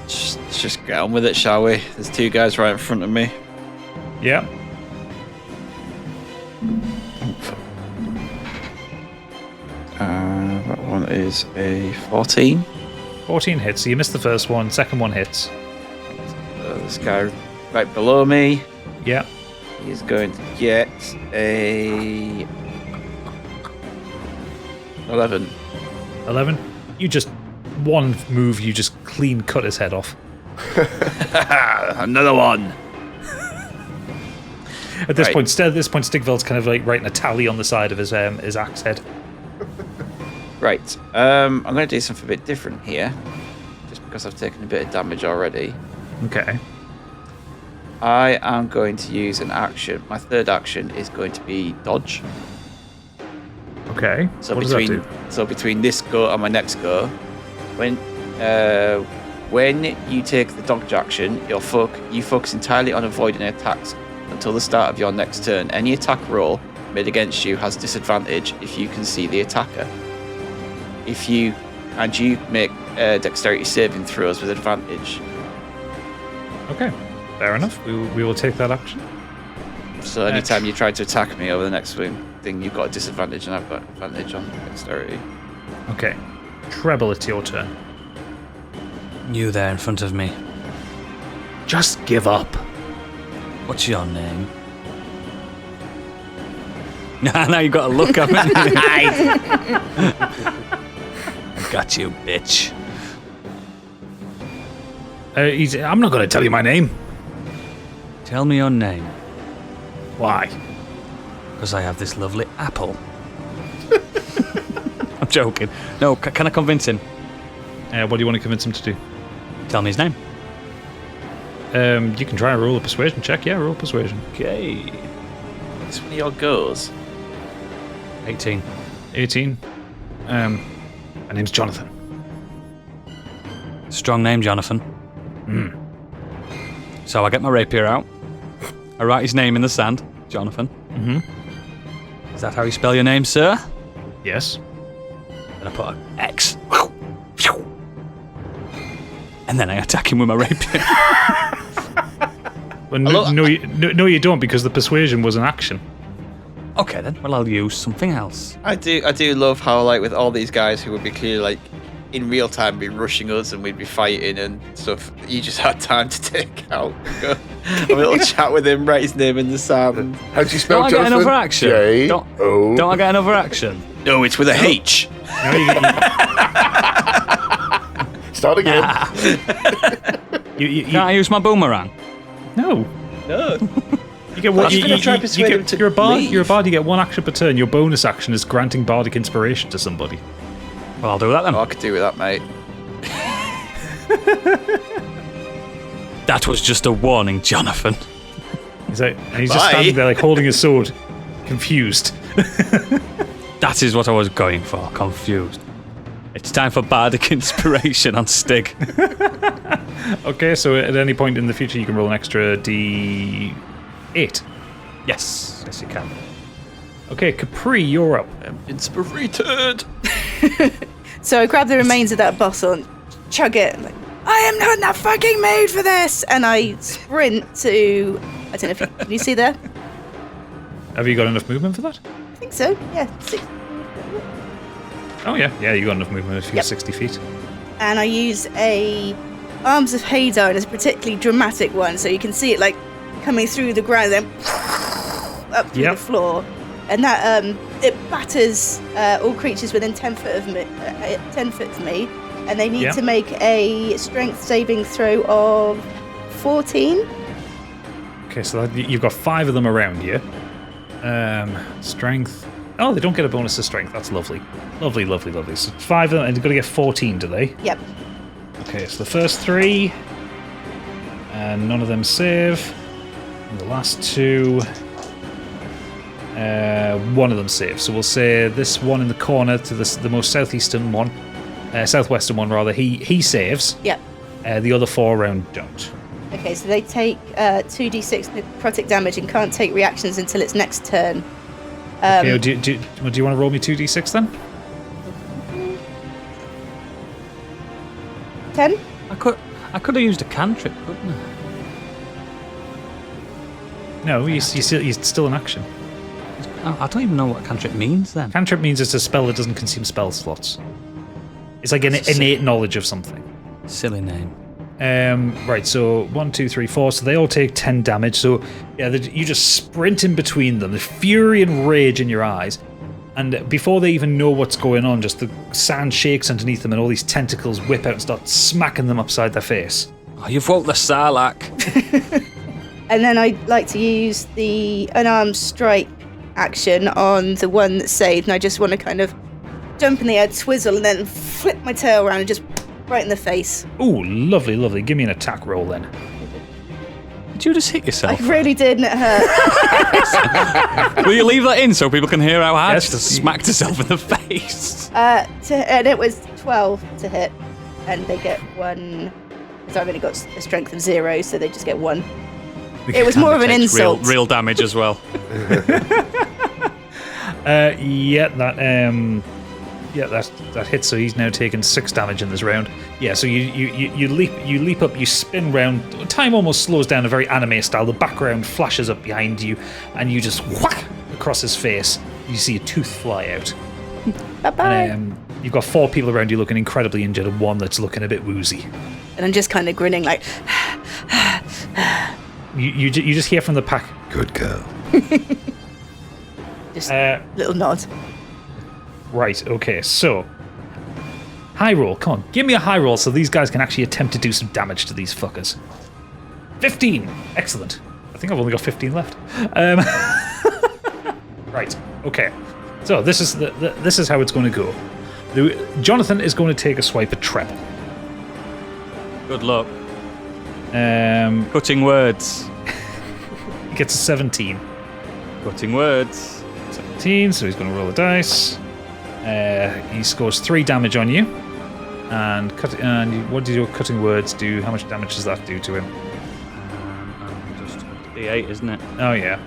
Let's just get on with it, shall we? There's 2 guys right in front of me. Yeah. That one is a 14. 14 hits, so you missed the first one, second one hits. This guy right below me, Yeah. he's going to get a 11. 11. You just... One move, you just clean cut his head off. Another one. At this Right. point, Stigveld's kind of like writing a tally on the side of his axe head. Right. I'm going to do something a bit different here, just because I've taken a bit of damage already. Okay. I am going to use an action. My third action is going to be dodge. Okay. So what does that do? between this go and my next go, when you take the dodge action, you focus entirely on avoiding attacks until the start of your next turn. Any attack roll made against you has disadvantage if you can see the attacker. You make dexterity saving throws with advantage. Okay. Fair enough. We will take that action. So anytime you try to attack me over the next thing, you've got a disadvantage, and I've got advantage on dexterity. Okay. Treble, it's your turn. You there in front of me. Just give up. What's your name? Now you've got to look at me. I got you, bitch. I'm not going to tell you my name. Tell me your name. Why? Because I have this lovely apple. I'm joking. No, can I convince him? What do you want to convince him to do? Tell me his name. You can try and roll a persuasion check. Yeah, roll persuasion. Okay. This one of your goes. 18. 18. My name's Jonathan. Strong name, Jonathan. So I get my rapier out. I write his name in the sand, Jonathan. Is that how you spell your name, sir? Yes. And I put an X. And then I attack him with my rapier. Well, no, you don't, because the persuasion was an action. Okay then. Well, I'll use something else. I do love how, like, with all these guys who would be clearly, like, in real time be rushing us and we'd be fighting and stuff, you just had time to take out go have a little chat with him, write his name in the sand. How do you spell Don't I Jonathan? get another action? J-O. Don't I get another action? No, it's with a H. No, Start again. Can't I use my boomerang? no. You get one. I was gonna try to persuade him to You're a bard. leave. You're a bard. You get one action per turn. Your bonus action is granting bardic inspiration to somebody. Well, I'll do that then. Oh, I could do with that, mate. That was just a warning, Jonathan. He's like, and he's just Bye. standing there, like holding his sword, confused. That is what I was going for. Confused. It's time for bardic inspiration on Stig. Okay, so at any point in the future, you can roll an extra D8. Yes, you can. Okay, Capri, you're up. I'm inspirited. So I grab the remains of that bottle and chug it. I'm like, I am not fucking made for this! And I sprint to... I don't know if you... Can you see there? Have you got enough movement for that? I think so, yeah. 6. Oh yeah, you got enough movement if you're Yep. 60 feet. And I use a Arms of Hadar as a particularly dramatic one, so you can see it like coming through the ground, then up through Yep. the floor, and that it batters all creatures within 10 foot of me. 10 foot of me, and they need Yep. to make a strength saving throw of 14. Okay, so you've got 5 of them around you. Strength. Oh, they don't get a bonus to strength. That's lovely. Lovely. So 5 of them, and they've got to get 14, do they? Yep. Okay, so the first 3, and none of them save. And the last 2, one of them saves. So we'll say this one in the corner to the most southwestern one, rather. He saves. Yep. The other 4 around don't. Okay, so they take 2d6 necrotic damage and can't take reactions until its next turn. Okay, do you want to roll me 2d6 then? 10? I could have used a cantrip, couldn't I? No, he's still in action. I don't even know what cantrip means then. Cantrip means it's a spell that doesn't consume spell slots. It's like an innate knowledge of something. Silly name. Right, so 1, 2, 3, 4. So they all take 10 damage. So yeah, you just sprint in between them. The fury and rage in your eyes. And before they even know what's going on, just the sand shakes underneath them and all these tentacles whip out and start smacking them upside their face. Oh, you've woke the Sarlacc. And then I'd like to use the unarmed strike action on the one that saved, and I just want to kind of jump in the air, twizzle, and then flip my tail around and just right in the face. Ooh, lovely. Give me an attack roll then. Did you just hit I yourself? really did, and it hurt. Will you leave that in so people can hear how hard Yes. she just smacked herself in the face? And it was 12 to hit, and they get 1. Because I've only got a strength of 0, so they just get 1. It was more of an Takes insult. Real damage as well. That hits. So he's now taken 6 damage in this round. Yeah. So you leap up, you spin round. Time almost slows down, a very anime style. The background flashes up behind you, and you just whack across his face. You see a tooth fly out. Bye-bye. And you've got 4 people around you looking incredibly injured, and 1 that's looking a bit woozy. And I'm just kind of grinning like... You just hear from the pack. Good girl. Just little nod. Right, okay, so high roll, come on, give me a high roll so these guys can actually attempt to do some damage to these fuckers. 15! Excellent. I think I've only got 15 left. Right, okay. So this is how it's going to go. Jonathan is going to take a swipe at Treble. Good luck. Cutting words. He gets a 17. Cutting words. 17, so he's going to roll a dice. He scores 3 damage on you. And what did your cutting words do? How much damage does that do to him? Just D8, isn't it? Oh, yeah.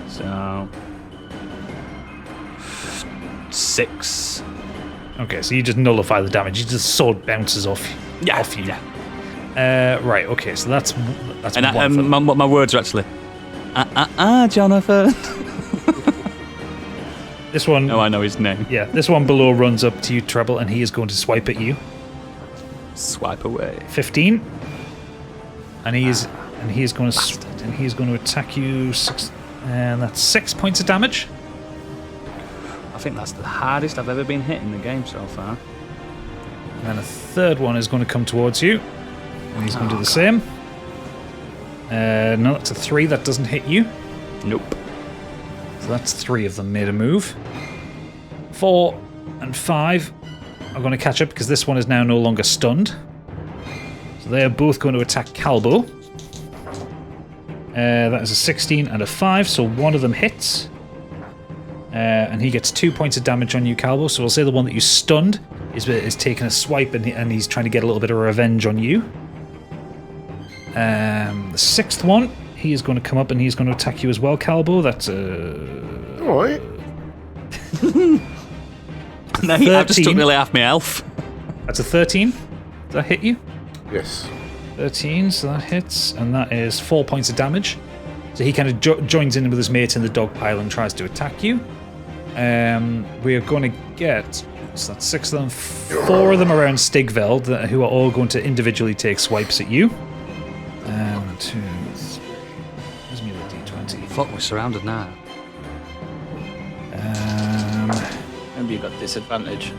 So 6. Okay, so you just nullify the damage. You just sword bounces off you. Yeah. Right, okay, so that's And one of them. my words are actually, Jonathan. This one... Oh, I know his name. Yeah, this one below runs up to you, Treble, and he is going to swipe at you. Swipe away. 15. And he is going to attack you 6, and that's 6 points of damage. I think that's the hardest I've ever been hit in the game so far. And then a third one is going to come towards you. And he's going to do the same. No, that's a 3. That doesn't hit you. Nope. So that's 3 of them made a move. 4 and 5 are going to catch up because this one is now no longer stunned. So they are both going to attack Calbo. That is a 16 and a 5, so one of them hits. And he gets 2 points of damage on you, Calbo. So we'll say the one that you stunned is taking a swipe and he's trying to get a little bit of revenge on you. The 6th one, he is going to come up and he's going to attack you as well, Calbo. That's a... Alright. No, I just took nearly half my elf. That's a 13. Does that hit you? Yes. 13, so that hits, and that is 4 points of damage. So he kind of joins in with his mate in the dog pile and tries to attack you. We are going to get, so that's 6 of them, 4 of them around Stigveld, who are all going to individually take swipes at you. 1, 2, 3. Where's me with D20? Fuck, we're surrounded now. Remember, you got disadvantage.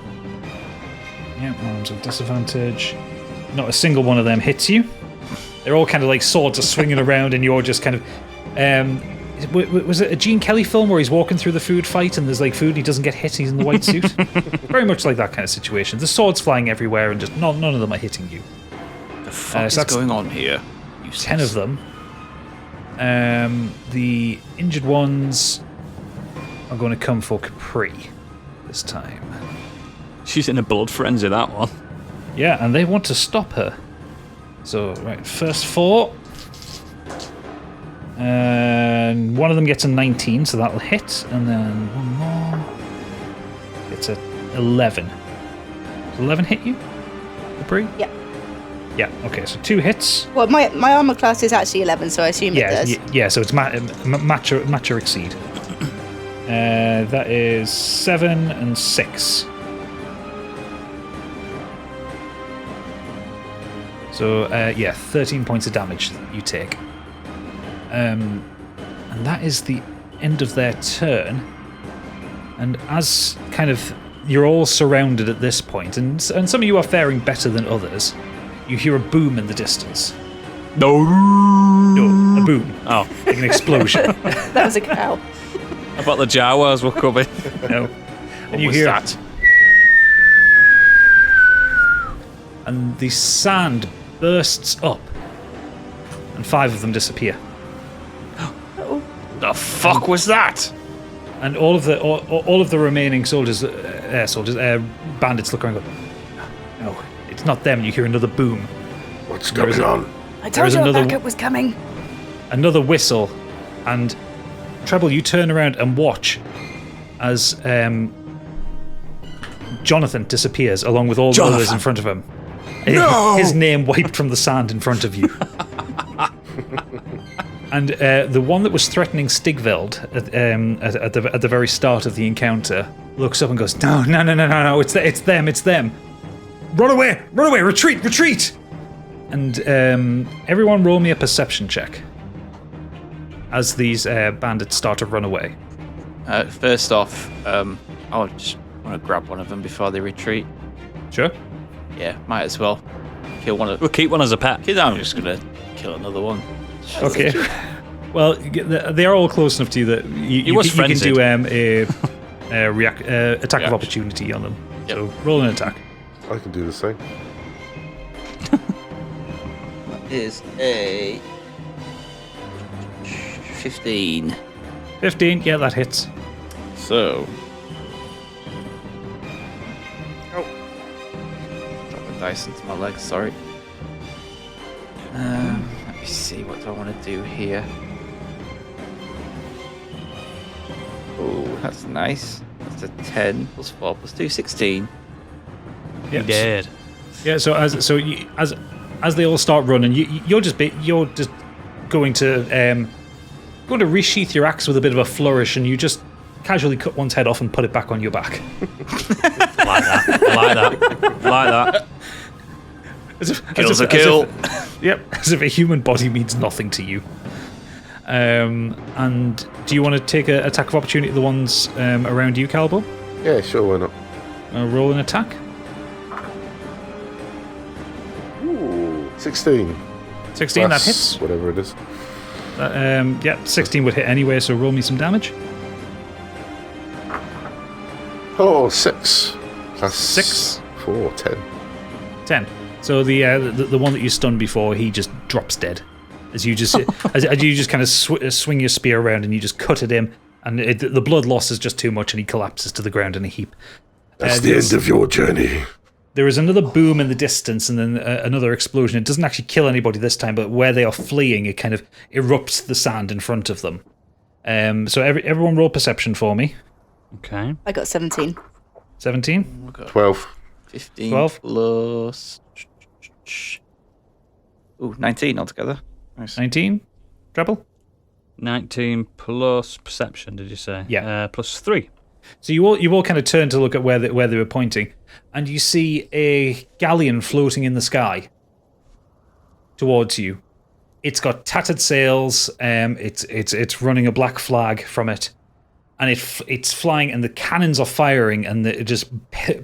Yeah, one's a disadvantage. Not a single one of them hits you. They're all kind of like swords are swinging around, and you're just kind of. Was it a Gene Kelly film where he's walking through the food fight and there's like food and he doesn't get hit? He's in the white suit. Very much like that kind of situation. The swords flying everywhere, and just none of them are hitting you. The fuck is going on here? 10 of them. The injured ones are going to come for Capri this time. She's in a blood frenzy, that one. Yeah, and they want to stop her. So, right, first 4. And one of them gets a 19, so that'll hit. And then one more gets a 11. Does 11 hit you, Capri? Yeah. Yeah, okay, so 2 hits. Well, my armor class is actually 11, so I assume it does. Yeah, so it's match or exceed. That is 7 and 6. So, 13 points of damage that you take. And that is the end of their turn. And as kind of you're all surrounded at this point, and some of you are faring better than others, you hear a boom in the distance. No, a boom. Oh, Like an explosion. That was a cow. I thought the Jawas were coming. No. And you was hear that? And the sand bursts up, and 5 of them disappear. The fuck was that? And all of the remaining bandits look around and go, no, it's not them. You hear another boom. What's going on? I told you backup was coming. Another whistle, and Treble, you turn around and watch as Jonathan disappears along with all the others in front of him. No! His name wiped from the sand in front of you. And the one that was threatening Stigveld at the very start of the encounter looks up and goes, no, it's them. Run away, retreat. And everyone roll me a perception check as these bandits start to run away. First off, I just want to grab one of them before they retreat. Sure. Yeah, might as well. Kill one of We'll keep one as a pet. I'm just going to kill another one. Okay. Well, they are all close enough to you that you can do attack of opportunity on them. Yep. So roll an attack. I can do the same. is a 15. 15, yeah, that hits. So. Oh. Drop the dice into my legs, sorry. Let me see, what do I want to do here? Oh, that's nice. That's a 10 plus 4 plus 2, 16. Yeah, He did. Yeah, so as they all start running, you're just going to resheath your axe with a bit of a flourish, and you just casually cut one's head off and put it back on your back. Like that. Kill's a kill. As if a human body means nothing to you. And do you want to take an attack of opportunity at the ones around you, Calbo? Yeah, sure, why not? Roll an attack. Ooh, 16. 16, Plus that hits. whatever it is. 16 would hit anyway, so roll me some damage. Oh, 6. Plus 6. 4, 10. 10. So the one that you stunned before, he just drops dead. As you just as you just kind of swing your spear around and you just cut at him, and the blood loss is just too much, and he collapses to the ground in a heap. That's the end of your journey. There is another boom in the distance, and then another explosion. It doesn't actually kill anybody this time, but where they are fleeing, it kind of erupts the sand in front of them. So everyone roll perception for me. Okay. I got 17. 17? 12. 15 12. plus... Ooh, 19 altogether. Nice. 19? Treble? 19 plus perception, did you say? Yeah. Plus 3. So you all kind of turn to look at where they were pointing, and you see a galleon floating in the sky towards you. It's got tattered sails. It's running a black flag from it, and it's flying, and the cannons are firing, and they're just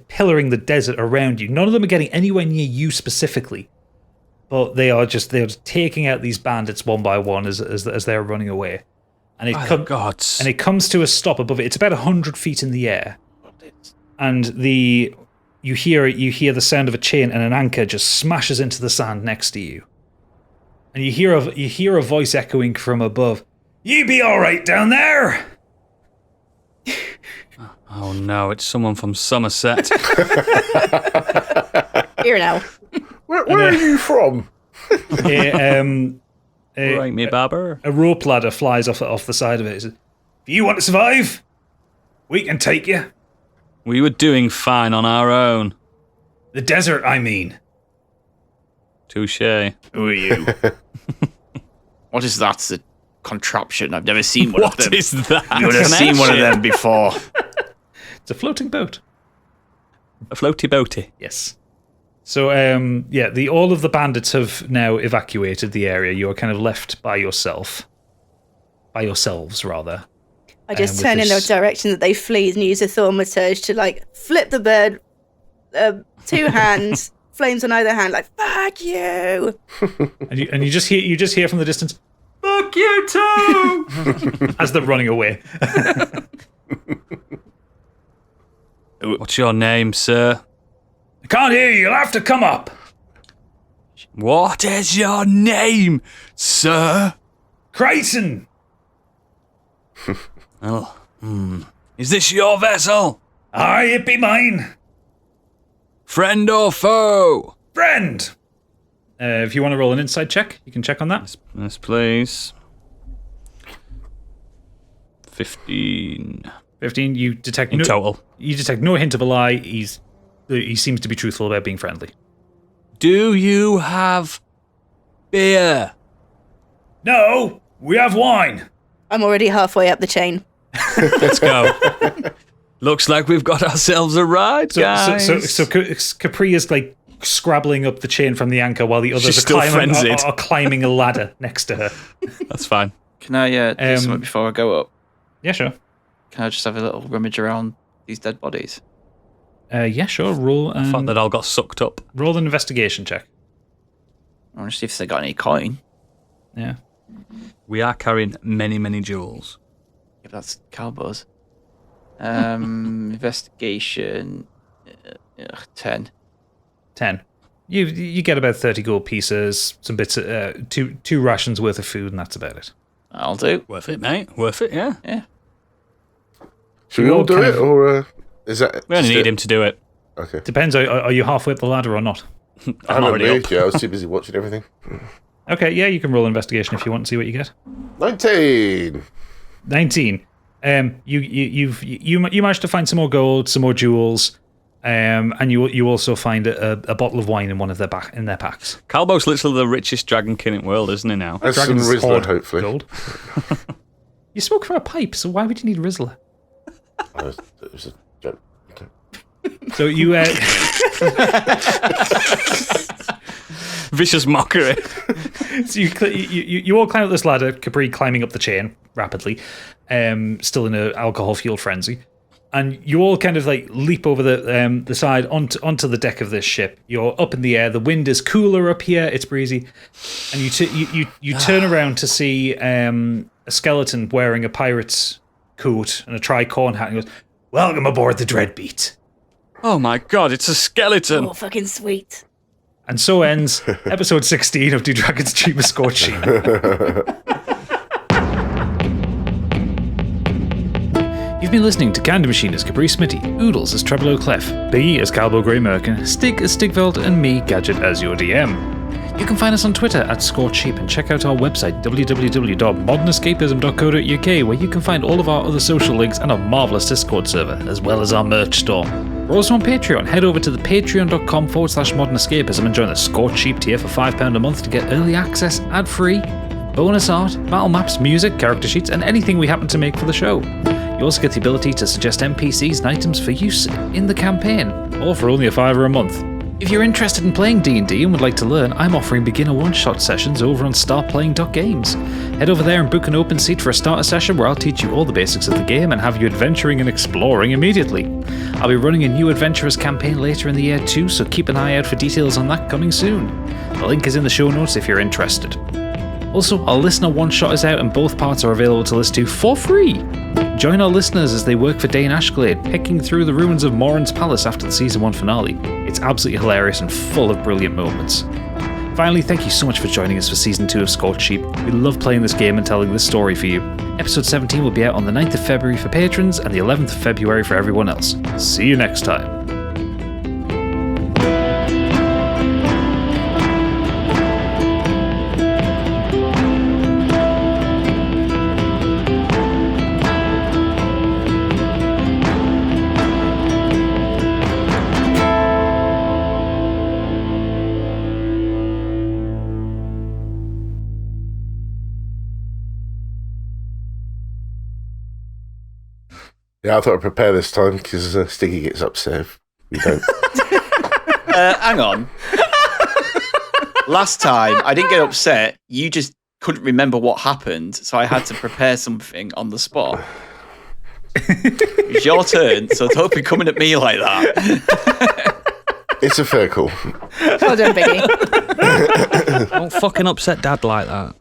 pillaring the desert around you. None of them are getting anywhere near you specifically, but they're just taking out these bandits one by one as they're running away. And it comes to a stop above it. It's about 100 feet in the air, and you hear the sound of a chain, and an anchor just smashes into the sand next to you. And you hear a voice echoing from above. "You be all right down there?" Oh no, it's someone from Somerset. Here now. Where are you from? Right, me barber. A rope ladder flies off the side of it. It says, "If you want to survive, we can take you. We were doing fine on our own. The desert, I mean." Touché. Who are you? What is that? It's a contraption. I've never seen one of them. What is that? I've never seen one of them before. It's a floating boat. A floaty boaty. Yes. So, all of the bandits have now evacuated the area. You are kind of left by yourselves, rather. I just turn in the direction that they flee and use a thaumaturge to flip the bird, 2 hands, flames on either hand, "Fuck you!" and you just hear from the distance, "Fuck you too!" as they're running away. What's your name, sir? "I can't hear you. You'll have to come up." What is your name, sir? "Creighton." Oh, Is this your vessel? Aye, it be mine. Friend or foe? Friend. If you want to roll an insight check, you can check on that. Yes, please. 15. 15. You detect In total. You detect no hint of a lie. He seems to be truthful about being friendly. Do you have beer? No, we have wine. I'm already halfway up the chain. Let's go. Looks like we've got ourselves a ride, guys. So Capri is scrabbling up the chain from the anchor while the others are climbing a ladder next to her. That's fine. Can I do something before I go up? Yeah, sure. Can I just have a little rummage around these dead bodies? Yeah, sure. Roll. I thought that all got sucked up. Roll an investigation check. I want to see if they got any coin. Yeah. We are carrying many, many jewels. Yeah, that's Calbo's. Investigation. 10. 10. You get about 30 gold pieces, some bits, two rations worth of food, and that's about it. I'll do. Worth it, mate. Worth it, yeah. Yeah. Should we all do it, or is that? We only need him to do it. Okay. Depends. Are you halfway up the ladder or not? I'm already up. Yeah, I was too busy watching everything. Okay, yeah, you can roll investigation if you want to see what you get. 19. 19. You managed to find some more gold, some more jewels, and you also find a bottle of wine in one of their packs. Calbo's literally the richest dragon king in the world, isn't he now? That's some Dragon's Rizzler, hoard hopefully. Gold. You smoke from a pipe, so why would you need Rizzler? It was a joke. Okay. So you Vicious mockery. so you all climb up this ladder, Capri climbing up the chain rapidly, still in an alcohol-fueled frenzy. And you all kind of like leap over the side onto the deck of this ship. You're up in the air. The wind is cooler up here. It's breezy, and you turn around to see a skeleton wearing a pirate's coat and a tricorn hat, and goes, "Welcome aboard the Dreadbeat." Oh my god, it's a skeleton. Oh, fucking sweet. And so ends episode 16 of Do Dragons Dream of Scorched Sheep. You've been listening to Candy Machine as Capri Smitty, Oodles as Treble O'Clef, Biggie as Calbo Grey Merkin, Stig as Stigveld, and me, Gadget, as your DM. You can find us on Twitter at Scorched Sheep and check out our website www.modernescapism.co.uk, where you can find all of our other social links and our marvellous Discord server, as well as our merch store. We're also on Patreon. Head over to the patreon.com/modernescapism and join the Scorched Sheep tier for £5 a month to get early access, ad-free, bonus art, battle maps, music, character sheets, and anything we happen to make for the show. You also get the ability to suggest NPCs and items for use in the campaign, all for only £5 a month. If you're interested in playing D&D and would like to learn, I'm offering beginner one-shot sessions over on Startplaying.Games. Head over there and book an open seat for a starter session where I'll teach you all the basics of the game and have you adventuring and exploring immediately. I'll be running a new Adventurers campaign later in the year too, so keep an eye out for details on that coming soon. The link is in the show notes if you're interested. Also, our listener one-shot is out and both parts are available to listen to for free. Join our listeners as they work for Dane Ashglade, picking through the ruins of Moren's palace after the Season 1 finale. It's absolutely hilarious and full of brilliant moments. Finally, thank you so much for joining us for Season 2 of Scorched Sheep. We love playing this game and telling this story for you. Episode 17 will be out on the 9th of February for patrons and the 11th of February for everyone else. See you next time. Yeah, I thought I'd prepare this time because Sticky gets upset if you don't. Hang on. Last time, I didn't get upset. You just couldn't remember what happened, so I had to prepare something on the spot. It's your turn, so don't be coming at me like that. It's a fair call. Well done, Biggie. Don't fucking upset Dad like that.